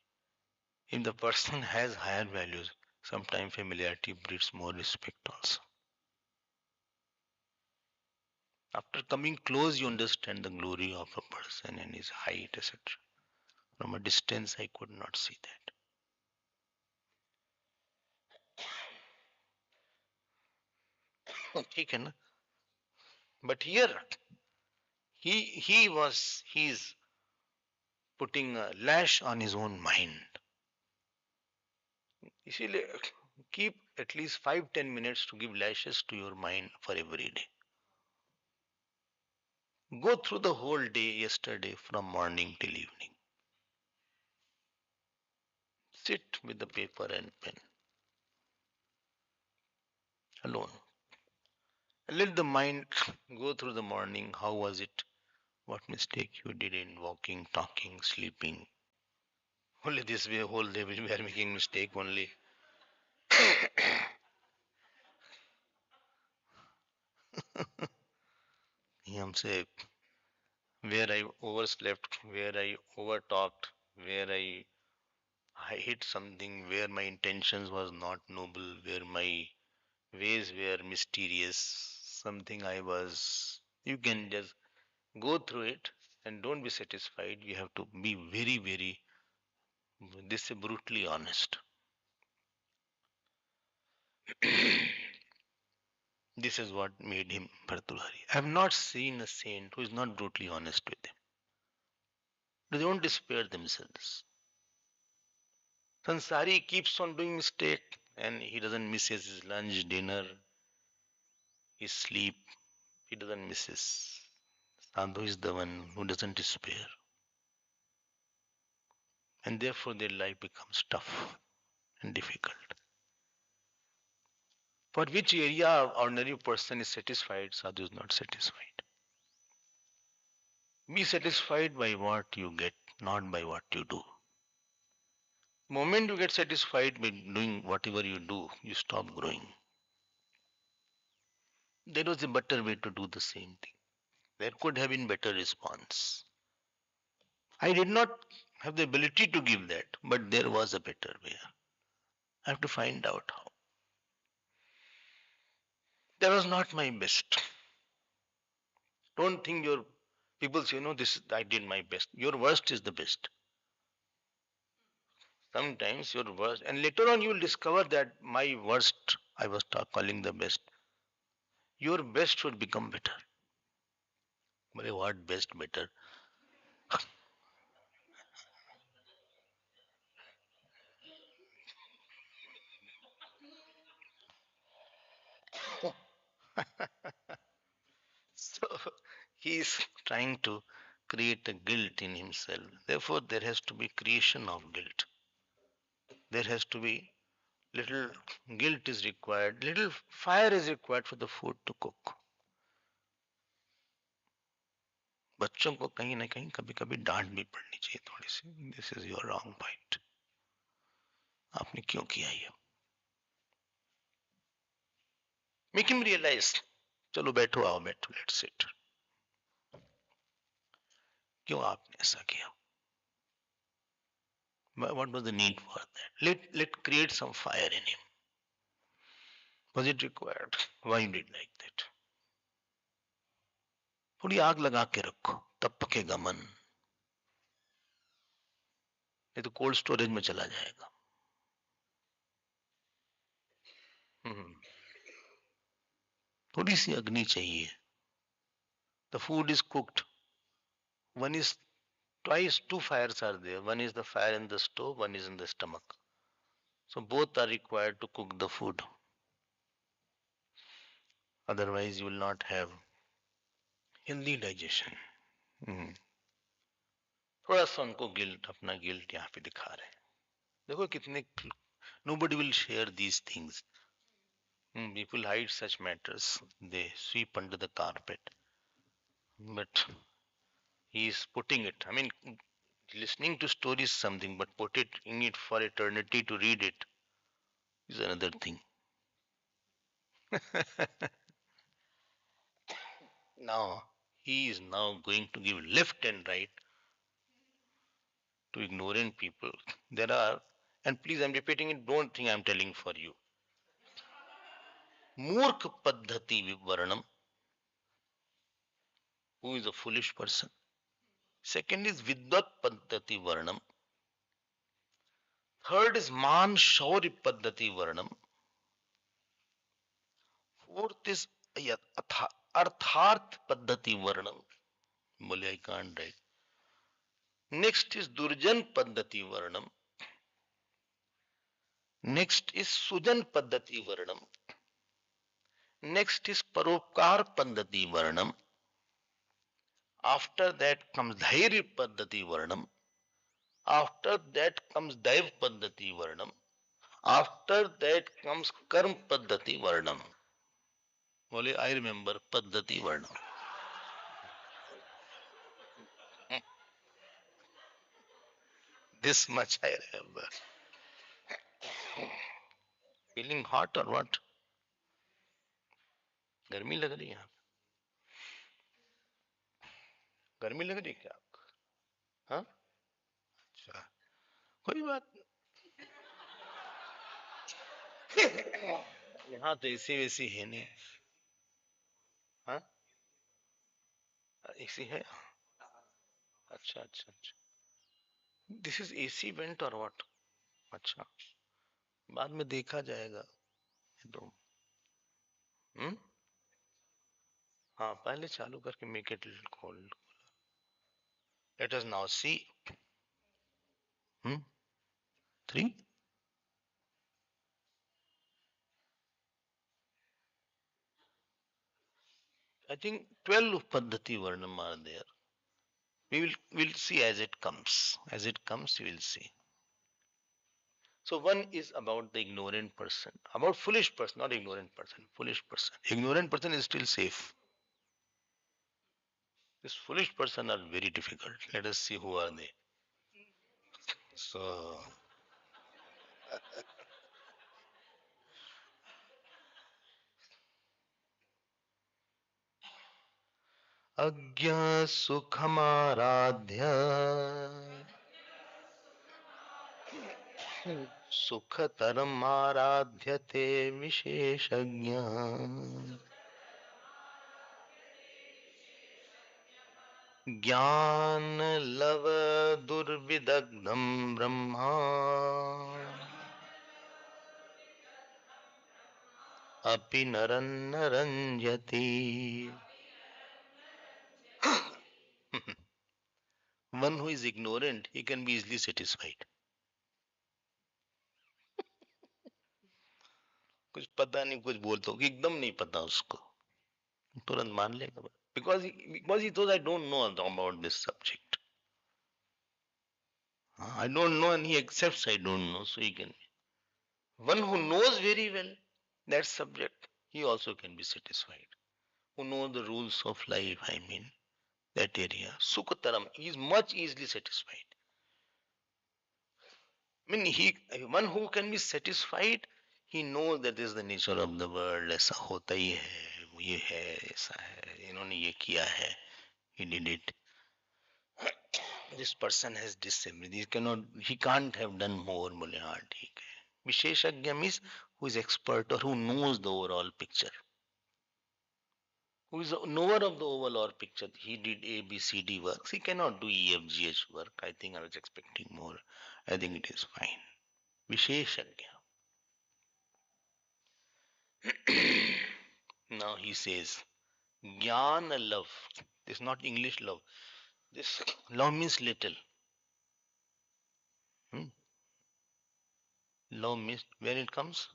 If the person has higher values, sometimes familiarity breeds more respect also. After coming close, you understand the glory of a person and his height, etc. From a distance, I could not see that. ठीक है ना? But here, he's putting a lash on his own mind. इसीलिए keep at least 5-10 minutes to give lashes to your mind for every day. Go through the whole day yesterday from morning till evening. Sit with the paper and pen alone. Let the mind go through the morning. How was it? What mistake you did in walking, talking, sleeping? Only this way, whole day we are making mistake only. हमसे where I overslept, where I overtalked, where I hit something, where my intentions was not noble, where my ways were mysterious, something I was. You can just go through it and don't be satisfied. You have to be very, very, this is brutally honest. This is what made him Bhartrihari. I have not seen a saint who is not brutally honest with them. They don't despair themselves. Sansari keeps on doing mistake and he doesn't miss his lunch, dinner, his sleep. He doesn't miss his. Sadhu is the one who doesn't despair. And therefore their life becomes tough and difficult. For which area ordinary person is satisfied, sadhu is not satisfied. Be satisfied by what you get, not by what you do. Moment you get satisfied by doing whatever you do, you stop growing. There was a better way to do the same thing. There could have been better response. I did not have the ability to give that, but there was a better way. I have to find out how. That was not my best. Don't think your people say, no, this I did my best. Your worst is the best. Sometimes your worst, and later on you will discover that my worst I was calling the best. Your best should become better. But what best better? So he is trying to create a guilt in himself. Therefore, there has to be creation of guilt. There has to be little guilt is required, little fire is required for the food to cook. बच्चों को कहीं ना कहीं कभी कभी डांट भी पड़नी चाहिए थोड़ी सी. This is your wrong point. आपने क्यों किया ये? Make him realise. चलो बैठो आओ बैठो लेट्स सिट. क्यों आपने ऐसा किया? What was the need for that? Let create some fire in him. Was it required? Why you did like that? थोड़ी आग लगा के रखो तब पकेगा मन. नहीं तो कोल्ड स्टोरेज में चला जाएगा. थोड़ी सी अग्नि चाहिए. The food is cooked. One is twice, two fires are there. One is the fire in the stove, one is in the stomach. So both are required to cook the food. Otherwise, you will not have healthy digestion. थोड़ा सा उनको guilt, अपना guilt यहाँ पे दिखा रहे हैं. देखो कितने nobody will share these things. People hide such matters. They sweep under the carpet. But he is putting it. I mean, listening to stories is something, but putting it for eternity to read it is another thing. Now, he is now going to give left and right to ignorant people. There are, and please, I'm repeating it, don't think I'm telling for you. Murkh Paddhati Vivaranam, who is a foolish person. Second is Vidvat Paddhati Varanam. Third is Man Shauri Paddhati Varanam. Fourth is Artharth Paddhati Varanam. Bole, I can't write. Next is Durjan Paddhati Varanam. Next is Sujan Paddhati Varanam. Next is Paropkar Paddhati Varanam. After that comes Dhairi Paddhati Varanam. After that comes Daiv Paddhati Varanam. After that comes Karm Paddhati Varnam. Only I remember Paddhati Varnam. This much I remember. Feeling hot or what? गर्मी लग रही है यहाँ पे? गर्मी लग रही है क्या आपको? हाँ? अच्छा, कोई बात नहीं. यहाँ तो एसी वैसी है नहीं. हाँ? एसी है? अच्छा अच्छा अच्छा. दिस इज एसी वेंट और व्हाट? अच्छा, बाद में देखा जाएगा. तो हाँ, पहले चालू करके make it cold. Let us now see. 3. I think 12 Paddhati Varnam are there. We'll see as it comes. As it comes, we will see. So one is about the ignorant person, about foolish person, not ignorant person, foolish person. Ignorant person is still safe. This foolish person are very difficult. Let us see who are they. So Agya Sukhamadhya Sukhataram Aradhyate Visheshagya ज्ञान love दुर्विदग्धम Brahma अपि नरन्न रंजति. One who is ignorant, he can be easily satisfied. कुछ पता नहीं, कुछ बोलता हूँ एकदम नहीं पता उसको, तुरंत मान लेगा. Because he thought I don't know about this subject. I don't know and he accepts I don't know, so he can. One who knows very well that subject, he also can be satisfied. Who knows the rules of life, I mean, that area. Sukhataram, he is much easily satisfied. I mean, one who can be satisfied, he knows that this is the nature of the world. ऐसा होता ही है, ये है, ऐसा है, इन्होंने ये किया है, he did it. This person has disability, he can't have done more. बोले हाँ ठीक है. विशेषज्ञ means who is expert or who knows the overall picture. Who is a knower of the overall picture. He did A, B, C, D works. He cannot do E, F, G, H work. I think I was expecting more. I think it is fine. Visheshagya. Now he says, Jnana love. This is not English love. This love means little. Love means where it comes?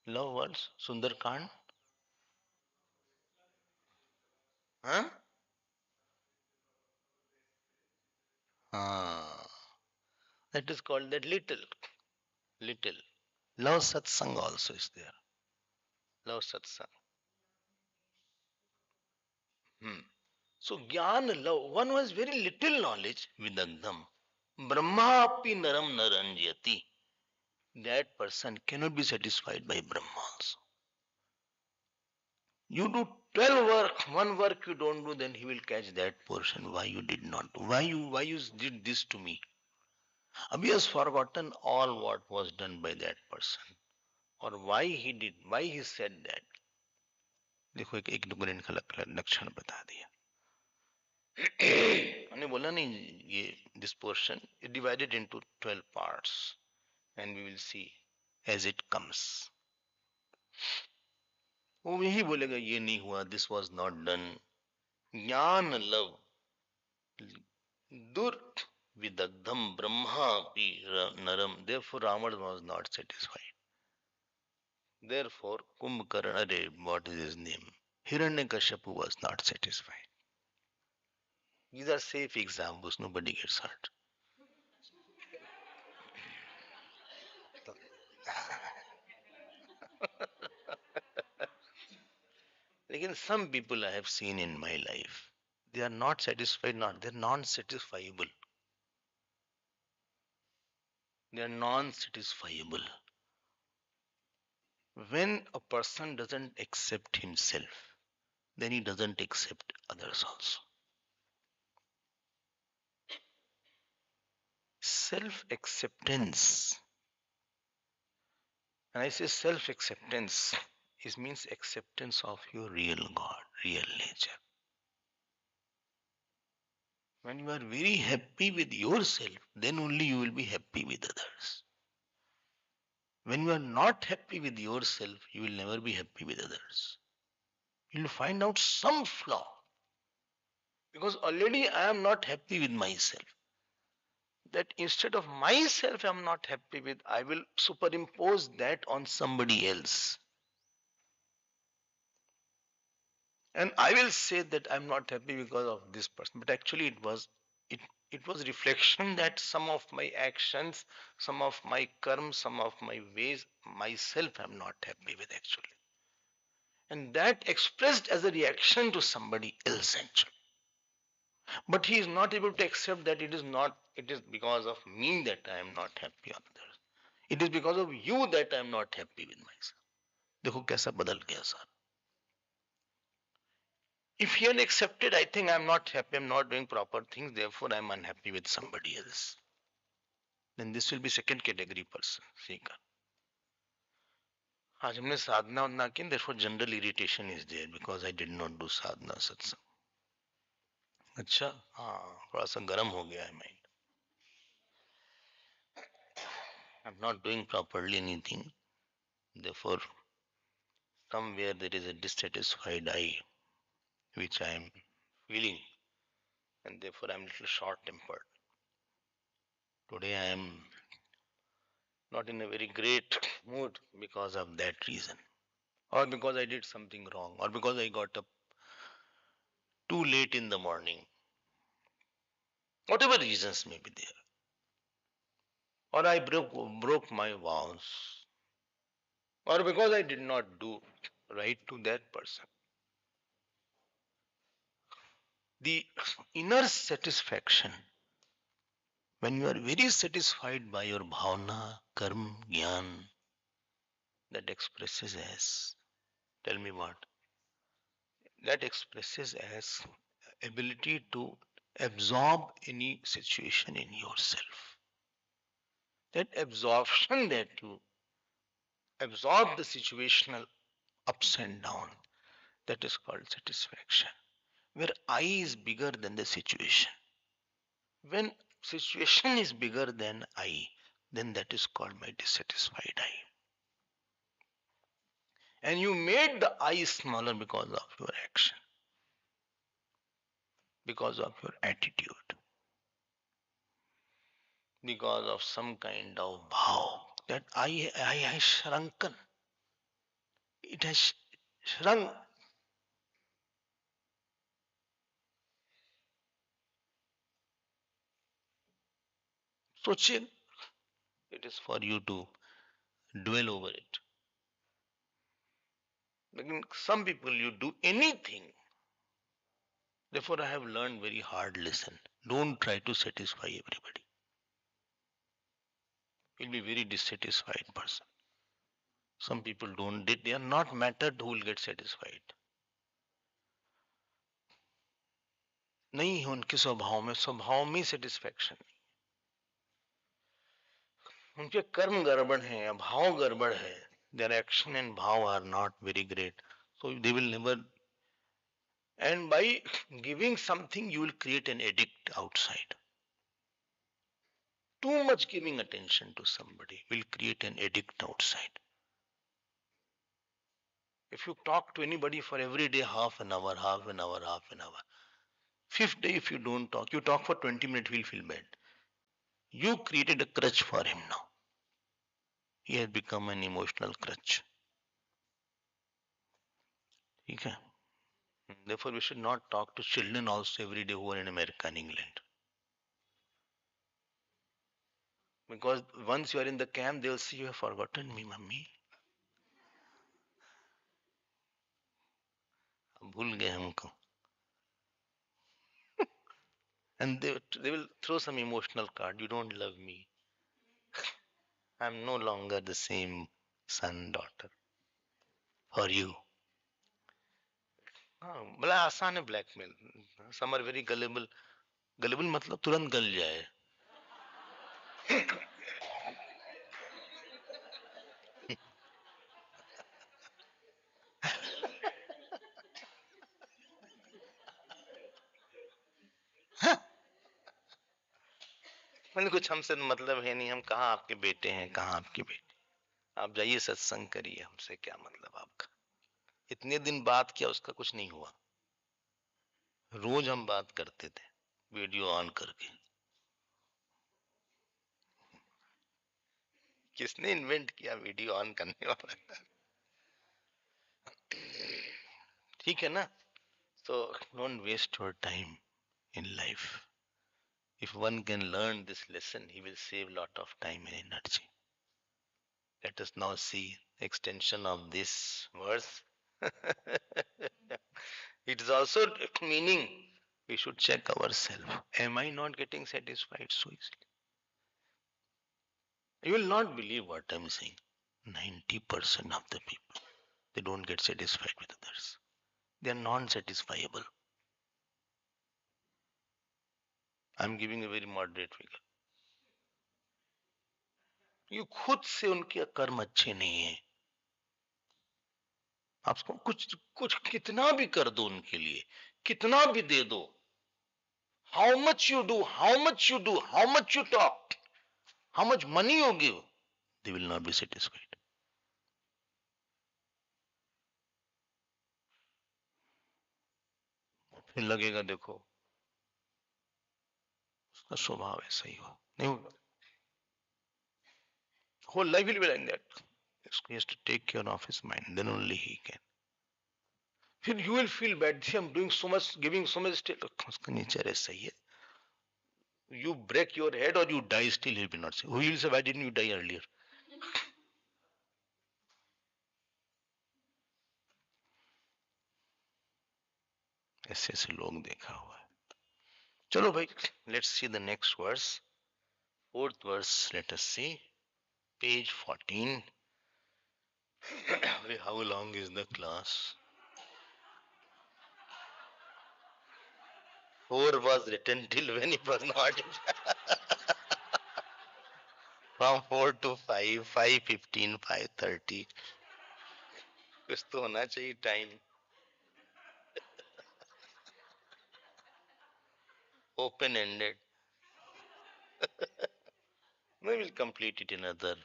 Love words. Sundarkand. Huh? Ah, that is called that little. Little. Love satsang also is there. Love satsang. Hmm. So Gyan, love, one who has very little knowledge, Vidagdham. Brahma api naram naranjyati. That person cannot be satisfied by Brahma also. You do 12 work, one work you don't do, then he will catch that portion. Why you did not do? Why you did this to me? Abhi has forgotten all what was done by that person. और why he said that. देखो एक dominant का लक्षण बता दिया. हमने बोला नहीं ये this portion is divided into 12 parts and we will see as it comes. वो यही बोलेगा ये नहीं हुआ, this was not done. ज्ञान लव दुर vidagdham brahma pi naram. Therefore Ravana was not satisfied. Therefore Kumbhakarna, what is his name, Hiranyakashipu was not satisfied. These are safe examples, nobody gets hurt. Again, some people I have seen in my life, they are not satisfied, they're non-satisfiable. They are non-satisfiable. When a person doesn't accept himself, then he doesn't accept others also. Self-acceptance, and I say self-acceptance, it means acceptance of your real God, real nature. When you are very happy with yourself, then only you will be happy with others. When you are not happy with yourself, you will never be happy with others. You will find out some flaw. Because already I am not happy with myself. That instead of myself I am not happy with, I will superimpose that on somebody else. And I will say that I am not happy because of this person. But actually it was reflection that some of my actions, some of my karma, some of my ways, myself I am not happy with actually. And that expressed as a reaction to somebody else actually. But he is not able to accept that it is because of me that I am not happy on others. It is because of you that I am not happy with myself. देखो कैसा बदल गया sir. If he had accepted, I think I am not happy, I am not doing proper things, therefore I am unhappy with somebody else. Then this will be second category person. seeker. आज हमने साधना उतना की, therefore general irritation is there because I did not do sadhana satsang. अच्छा हाँ थोड़ा सा गर्म हो गया है mind. I'm not doing properly anything. Therefore, somewhere there is a dissatisfied I which I am feeling, and therefore I am a little short tempered. Today I am not in a very great mood because of that reason, or because I did something wrong, or because I got up too late in the morning. Whatever reasons may be there, or I broke my vows, or because I did not do right to that person. The inner satisfaction, when you are very satisfied by your bhavana, karma, jnana, that expresses as, tell me what, that expresses as ability to absorb any situation in yourself. That absorption, that you absorb the situational ups and downs, that is called satisfaction. Where I is bigger than the situation. When situation is bigger than I, then that is called my dissatisfied I. And you made the I smaller because of your action, because of your attitude, because of some kind of bhav. That I has shrunken. It has shrunk. सोचिए, it is for you to dwell over it. Some people, you do anything, Therefore, I have learned very hard lesson. Don't try to satisfy everybody. You'll be very dissatisfied person. Some people don't, they are not mattered who will get satisfied. नहीं है उनके स्वभाव में satisfaction नहीं, उनके कर्म गड़बड़ है या भाव गड़बड़ है. Their action and bhav are not very great, so they will never. And by giving something, you will create an addict outside. Too much giving attention to somebody will create an addict outside. If you talk to anybody for every day half an hour, half an hour, half an hour, fifth day if you don't talk, you talk for 20 minutes, he'll feel bad. You created a crutch for him now. He has become an emotional crutch. Okay? Therefore, we should not talk to children also every day who are in America and England. Because once you are in the camp, they will see you have forgotten me, mummy. भूल गए हमको. And they will throw some emotional card. You don't love me. I'm no longer the same son, daughter for you. हाँ, बड़ा आसान है blackmail. Some are very gullible. Gullible मतलब तुरंत गल जाए. मैंने कुछ हमसे मतलब है नहीं, हम कहाँ आपके बेटे हैं, कहाँ आपकी बेटी. आप जाइए सत्संग करिए, हमसे क्या मतलब आपका. इतने दिन बात किया, उसका कुछ नहीं हुआ. रोज हम बात करते थे वीडियो ऑन करके. किसने इन्वेंट किया वीडियो ऑन करने वाला? ठीक है ना. So don't waste your time in life. If one can learn this lesson, he will save lot of time and energy. Let us now see extension of this verse. It is also meaning we should check ourselves. Am I not getting satisfied so easily? You will not believe what I am saying. 90% of the people, they don't get satisfied with others. They are non-satisfiable. I am giving a very moderate figure. ये खुद से उनके कर्म अच्छे नहीं है. आपको कुछ कुछ कितना भी कर दो उनके लिए, कितना भी दे दो, how much you do, how much you do, how much you talk, how much money you give, they will not be satisfied. फिर लगेगा देखो उसका स्वभाव ऐसा ही हो, नहीं होगा. Whole life will be like that. He has to take care of his mind, then only he can. फिर you will feel bad. See, I'm doing so much, giving so much, still उसका nature ऐसा ही है. You break your head or you die, still he will not say. Who will say, why didn't you die earlier? ऐसे ऐसे लोग देखा हुआ है. चलो भाई, let's see the next verse. Fourth verse, let us see. Page 14. How long is the class? 4 was written till when it was not. From 4 to 5, 5:15, 5:30. कुछ तो होना चाहिए time. Open ended. We will complete it in another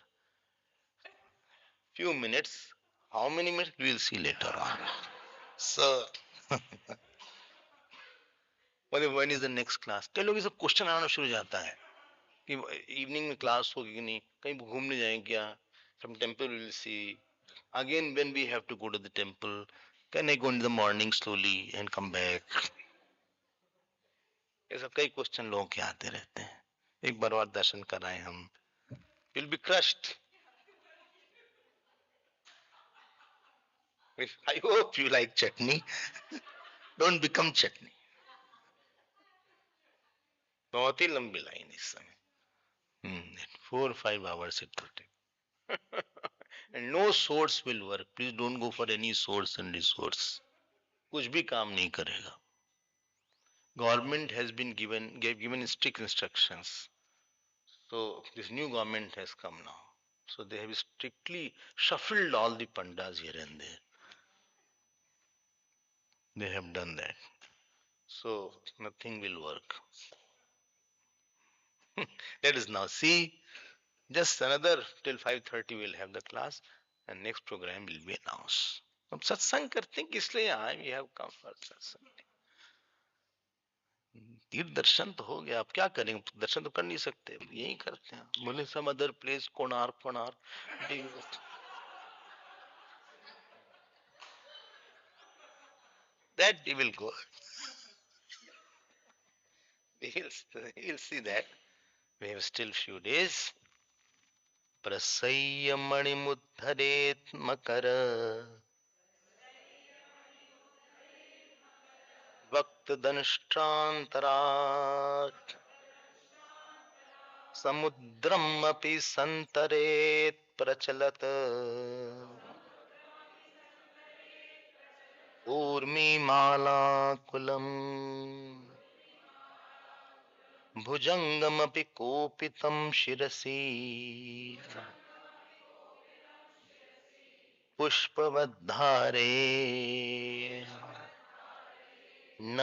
few minutes. How many minutes we will see later on. So, when is the next class? कई लोग ये सब question आना शुरू हो जाता है कि इवनिंग में क्लास होगी कि नहीं, कहीं घूमने जाएंगे क्या, from temple we will see. Again when we have to go to the temple, can I go in the morning slowly and come back? ऐसा कई क्वेश्चन लोगों के आते रहते हैं. एक बार और दर्शन कराएं हम, will be crushed. I hope you like chutney. Don't become chutney. बहुत ही लंबी लाइन इस समय. 4 or 5 hours it will take. And no source will work. Please don't go for any source and resource. कुछ भी काम नहीं करेगा. Government has been given strict instructions. So this new government has come now. So they have strictly shuffled all the pandas here and there. They have done that. So nothing will work. Let us now see. Just another till 5:30 we'll have the class and next program will be announced. अब सत्संग करते हैं किस लिए यहाँ we have come for सत्संग. तीर्थ दर्शन तो हो गया. अब क्या करेंगे? दर्शन तो कर नहीं सकते. यही करते हैं. बोले some other place Konark. That we will go. We'll see that. We have still few days. प्रसय्य मणिमुद्धरेत् मकर वक्तदंष्ट्रान्तरात् समुद्रम् अपि सन्तरेत् प्रचलत् ऊर्मिमालाकुलम् भुजङ्गमपि कोपितं शिरसि पुष्पवद्धारे न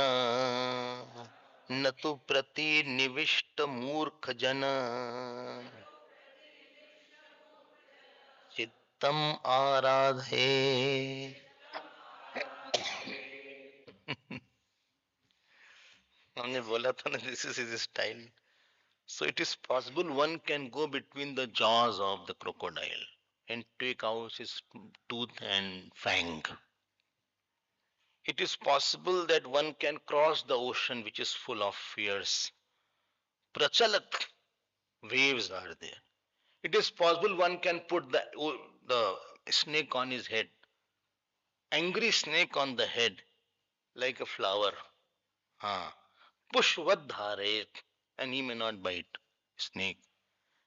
न तु प्रतिनिविष्ट मूर्ख जन चित्तम आराधे. हमने बोला था ना this is his style. So it is possible one can go between the jaws of the crocodile and take out his tooth and fang. It is possible that one can cross the ocean which is full of fierce prachalat waves are there. It is possible one can put the snake on his head, angry snake on the head, like a flower. Pushvadharet, and he may not bite snake.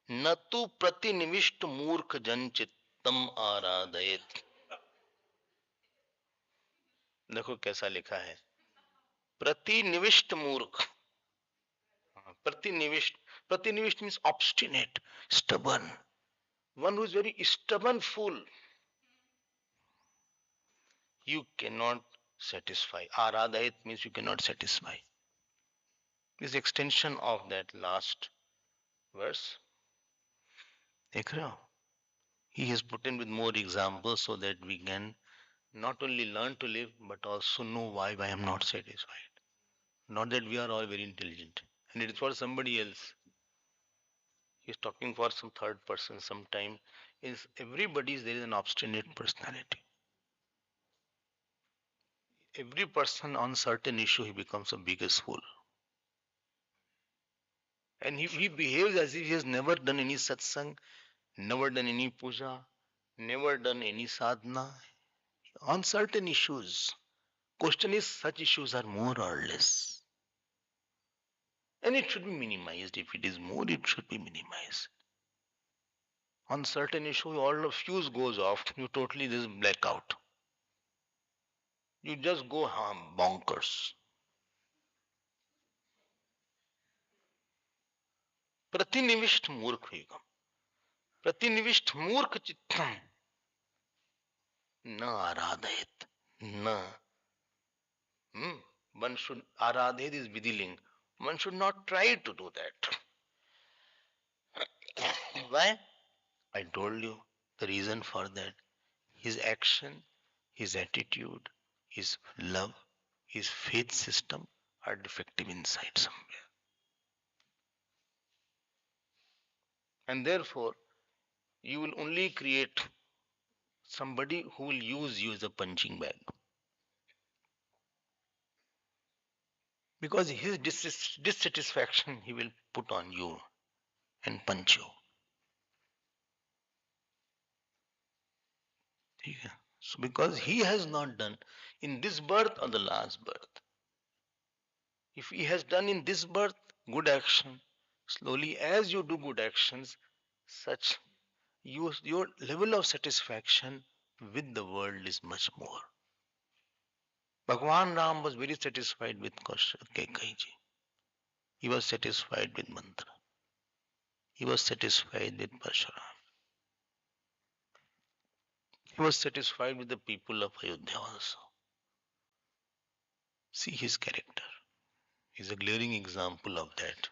Natu pratinivishт मूर्ख जन चित्तम आराधयेत. देखो कैसा लिखा है. प्रतिनिविष्ट मूर्ख. Pratinivisht means obstinate, stubborn. One who is very stubborn fool. You cannot satisfy. Aradhayat means you cannot satisfy. This extension of that last verse. देख रहे हो? He has put in with more examples so that we can not only learn to live but also know why I am not satisfied. Not that we are all very intelligent. And it is for somebody else. He is talking for some third person sometime. Is everybody's there is an obstinate personality. Every person on certain issue he becomes the biggest fool. And he behaves as if he has never done any satsang, never done any puja, never done any sadhana. On certain issues, question is such issues are more or less. And it should be minimized. If it is more, it should be minimized. On certain issue, all the fuse goes off, you totally this blackout. You just go bonkers. प्रतिनिविष्ट मूर्ख युगम. प्रतिनिविष्ट मूर्ख चित्तम न आराधयत. न. One should aradhet is vidiling. One should not try to do that. Why? I told you the reason for that. His action, his attitude, his love, his faith system are defective inside somewhere. And therefore, you will only create somebody who will use you as a punching bag. Because his dissatisfaction he will put on you and punch you. So because he has not done in this birth or the last birth. If he has done in this birth, good action. Slowly, as you do good actions, such your level of satisfaction with the world is much more. Bhagwan Ram was very satisfied with Kaikeyi ji. He was satisfied with mantra. He was satisfied with Parshuram. He was satisfied with the people of Ayodhya also. See his character. He is a glaring example of that.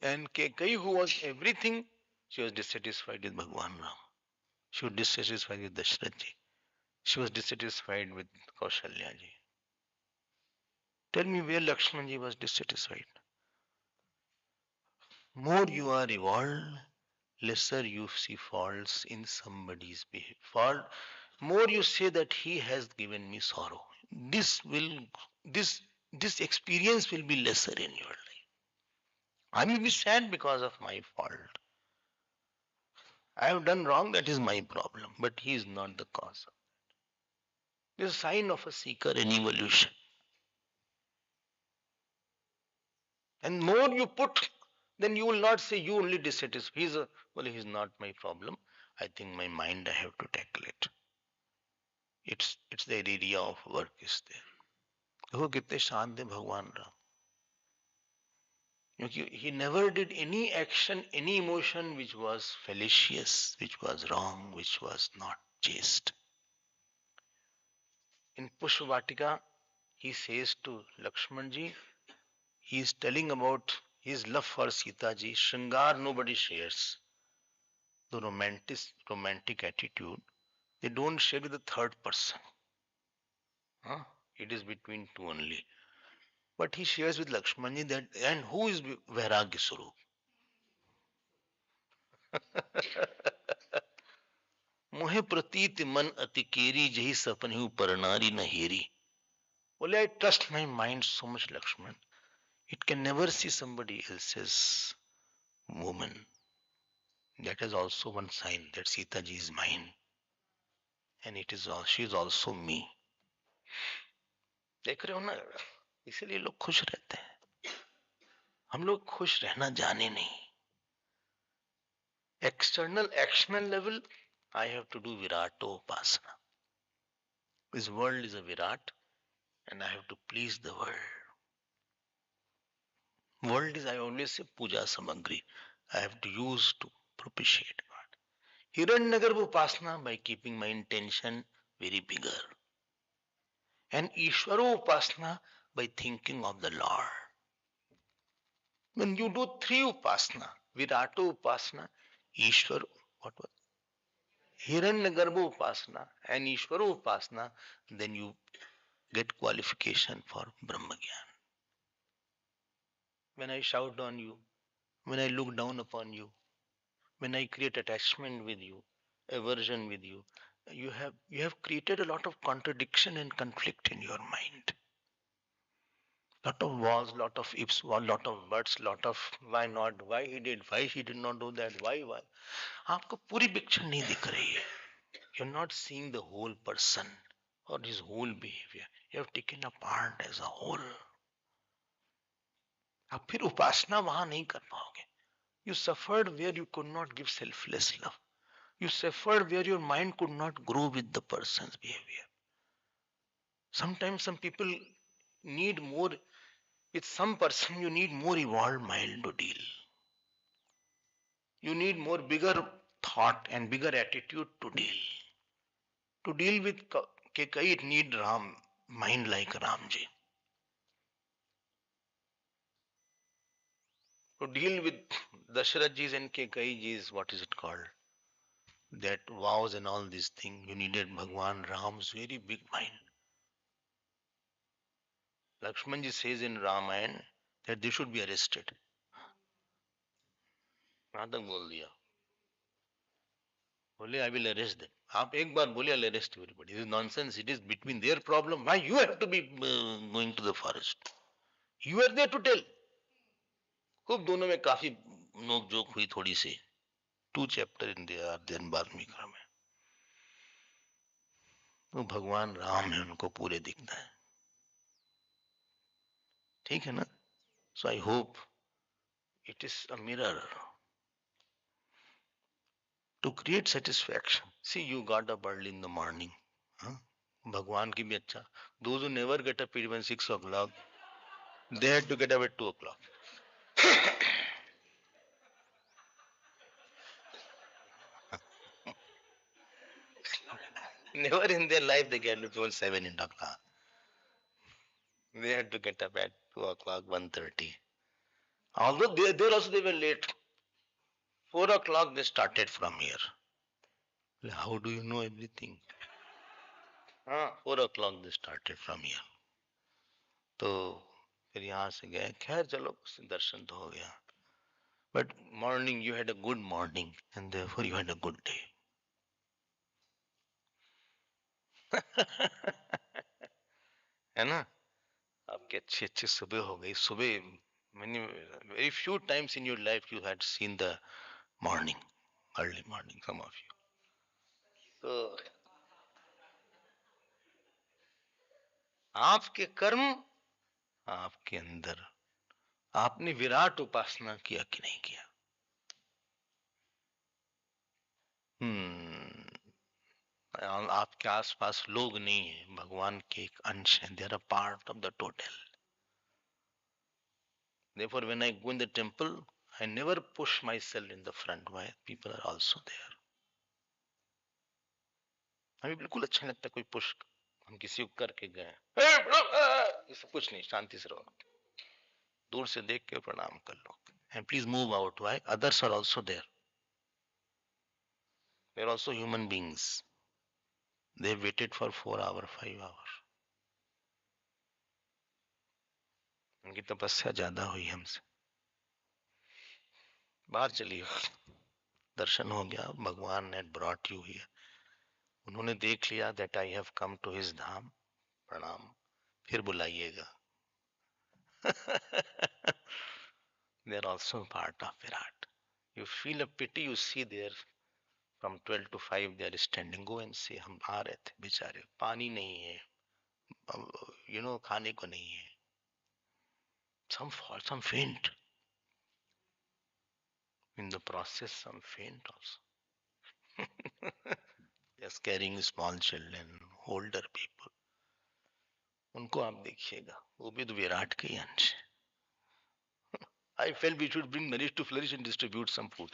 And Kaikeyi, who was everything, she was dissatisfied with Bhagwan Ram. She was dissatisfied with Dashrath ji. She was dissatisfied with Kaushalya ji. Tell me where Lakshman ji was dissatisfied. More you are evolved, lesser you see faults in somebody's behavior. Fault, more you say that he has given me sorrow. This will, this, this experience will be lesser in your life. I may be sad because of my fault. I have done wrong, that is my problem, but he is not the cause. This is a sign of a seeker in evolution. And more you put, then you will not say you only dissatisfied. He's not my problem. I think my mind, I have to tackle it. It's the area of work is there. देखो कितने शांत है भगवान राम, क्योंकि he never did any action, any emotion which was fallacious, which was wrong, which was not chaste. In Pushpavatika, he says to Lakshman ji, he is telling about his love for Sita ji. Shringar nobody shares. The romantic attitude, they don't share with the third person. Huh? It is between two only. But he shares with Lakshmanji that, and who is Vairagya Swarup? मोहे प्रतीत मन अति केरी जही सपन हूँ पर नारी न हेरी. Only I trust my mind so much, Lakshman. It can never see somebody else's woman. That is also one sign that Sita ji is mine. And it is all, she is also me. देख रहे हो ना, इसीलिए लोग खुश रहते हैं. हम लोग खुश रहना जाने नहीं. External actional level, I have to do Viratopasana. This world is a Virat, and I have to please the world. World is, I always say, puja samagri. I have to use to propitiate God. Hiranyagarbha Upasana by keeping my intention very bigger. And Ishvara Upasana by thinking of the Lord. When you do three Upasana, Virato Upasana, Ishvara, what was Hiranyagarbha Upasana and Ishvara Upasana, then you get qualification for Brahmagyan. When I shout on you, when I look down upon you, when I create attachment with you, aversion with you, you have created a lot of contradiction and conflict in your mind. Lot of walls, lot of ifs, lot of buts, lot of why not, why he did not do that, why. आपको पूरी picture नहीं दिख रही है. You're not seeing the whole person or his whole behavior. You have taken a part as a whole. आप फिर उपासना वहां नहीं कर पाओगे. You suffered where you could not give selfless love. You suffered where your mind could not grow with the person's behavior. Sometimes some people need more, with some person you need more evolved mind to deal. You need more bigger thought and bigger attitude to deal. To deal with Kekai, it need Ram, mind like Ramji. To deal with Dasharathji's and Kekaiji's, what is it called? That vows and all these things, you needed Bhagwan Ram's very big mind. Lakshmanji says in Ramayana that they should be arrested. कहाँ तक बोल दिया? बोले I will arrest them. आप एक बार बोले I'll arrest everybody. This is nonsense. It is between their problem. Why you have to be going to the forest? You are there to tell. खूब दोनों में काफी नोक जोक हुई थोड़ी सी. 2 chapter in there then Valmiki में. तो भगवान राम है, उनको पूरे दिखता है. ठीक है ना? So I hope it is a mirror to create satisfaction. See, you got up early in the morning. Huh? Bhagwan ki bhi acha. Those who never get up even 6 o'clock, they had to get up at 2 o'clock. Never in their life they get up even 7 o'clock. They had to get up at 2 o'clock, 1:30. Although there also they were late. 4 o'clock they started from here. How do you know everything? 4 o'clock they started from here. तो फिर यहाँ से गए खैर चलो दर्शन तो हो गया but morning you had a good morning and therefore you had a good day. है ना आपकी अच्छी अच्छी सुबह हो गई सुबह many very few times in your life you had seen the morning early morning some of you तो आपके कर्म आपके अंदर आपने विराट उपासना किया कि नहीं किया आपके आसपास लोग नहीं है भगवान के एक अंश है they are a part of the total therefore when I go in the temple I never push myself in the front why people are also there हमें बिल्कुल अच्छा नहीं लगता कोई पुश हम किसी को करके गए ये सब कुछ नहीं शांति से रहो दूर से देख के प्रणाम कर लो and please move out why others are also there they are also human beings they waited for 4 hours 5 hours उनकी तपस्या ज्यादा हुई हमसे बाहर चलिए दर्शन हो गया भगवान ने ब्रॉट यू हियर उन्होंने देख लिया that I have come to his धाम प्रणाम फिर बुलाइएगा they are also part of Virat you feel a pity you see there from 12 to 5 they are standing go and say हम आ रहे थे बेचारे पानी नहीं है you know खाने को नहीं है some fall some faint in the process some faint also just carrying small children older people उनको आप देखिएगा वो भी तो विराट के ही अंश है I felt we should bring Manish to flourish and distribute some food.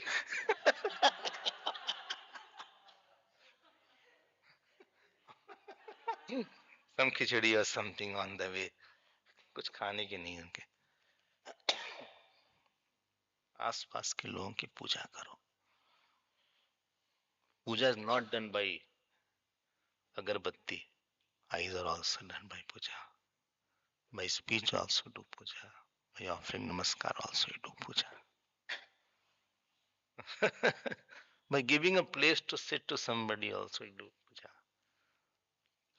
Some khichdi or something on the way. कुछ खाने के नहीं उनके आसपास के लोगों की पूजा करो पूजा is not done by agarbatti eyes are also done by puja by speech also do puja by offering namaskar also you do puja by giving a place to sit to somebody also you do puja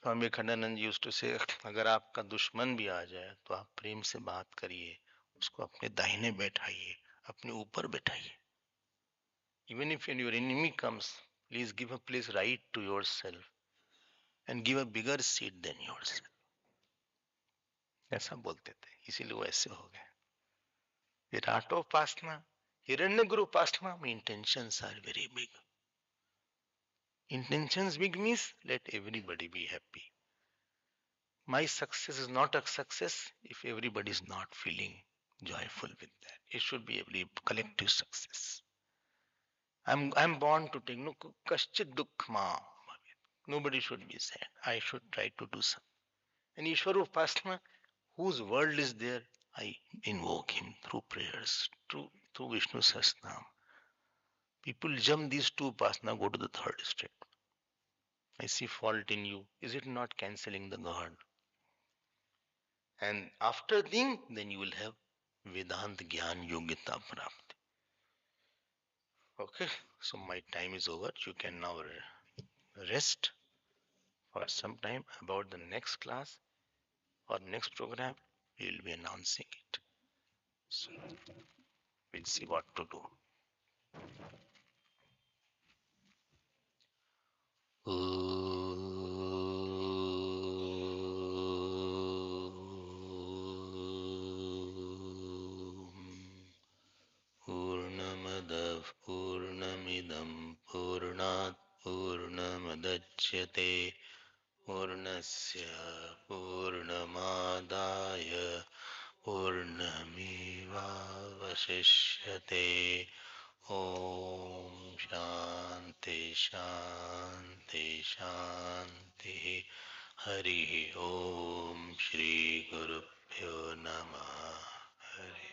Swami Khandanand used to say अगर आपका दुश्मन भी आ जाए तो आप प्रेम से बात करिए उसको अपने दाहिने बैठाइए अपने ऊपर बैठाइए even if your enemy comes please give a place right to yourself and give a bigger seat than yourself ऐसा बोलते थे इसीलिए वो ऐसे हो गए विराटोपासना हिरण्यगुरु उपासना में intentions are very big intentions big means let everybody be happy my success is not a success if everybody is not feeling joyful with that it should be a collective success I'm born to take no kaschit dukkha nobody should be sad I should try to do something and Ishwara Upasana whose world is there I invoke him through prayers through Vishnu Sahasranam people jump these two Upasana go to the third step I see fault in you is it not cancelling the God and after then you will have Vedant Gyan Yogita Prapti okay so my time is over you can now rest for some time about the next class or next program we will be announcing it so we'll see what to do पूर्णमिदं पूर्णात् पूर्णमुदच्यते पूर्णस्य पूर्णमादाय पूर्णमेवावशिष्यते ॐ शान्ति शान्ति शान्तिः हरिः ॐ श्रीगुरुभ्यो नमः हरि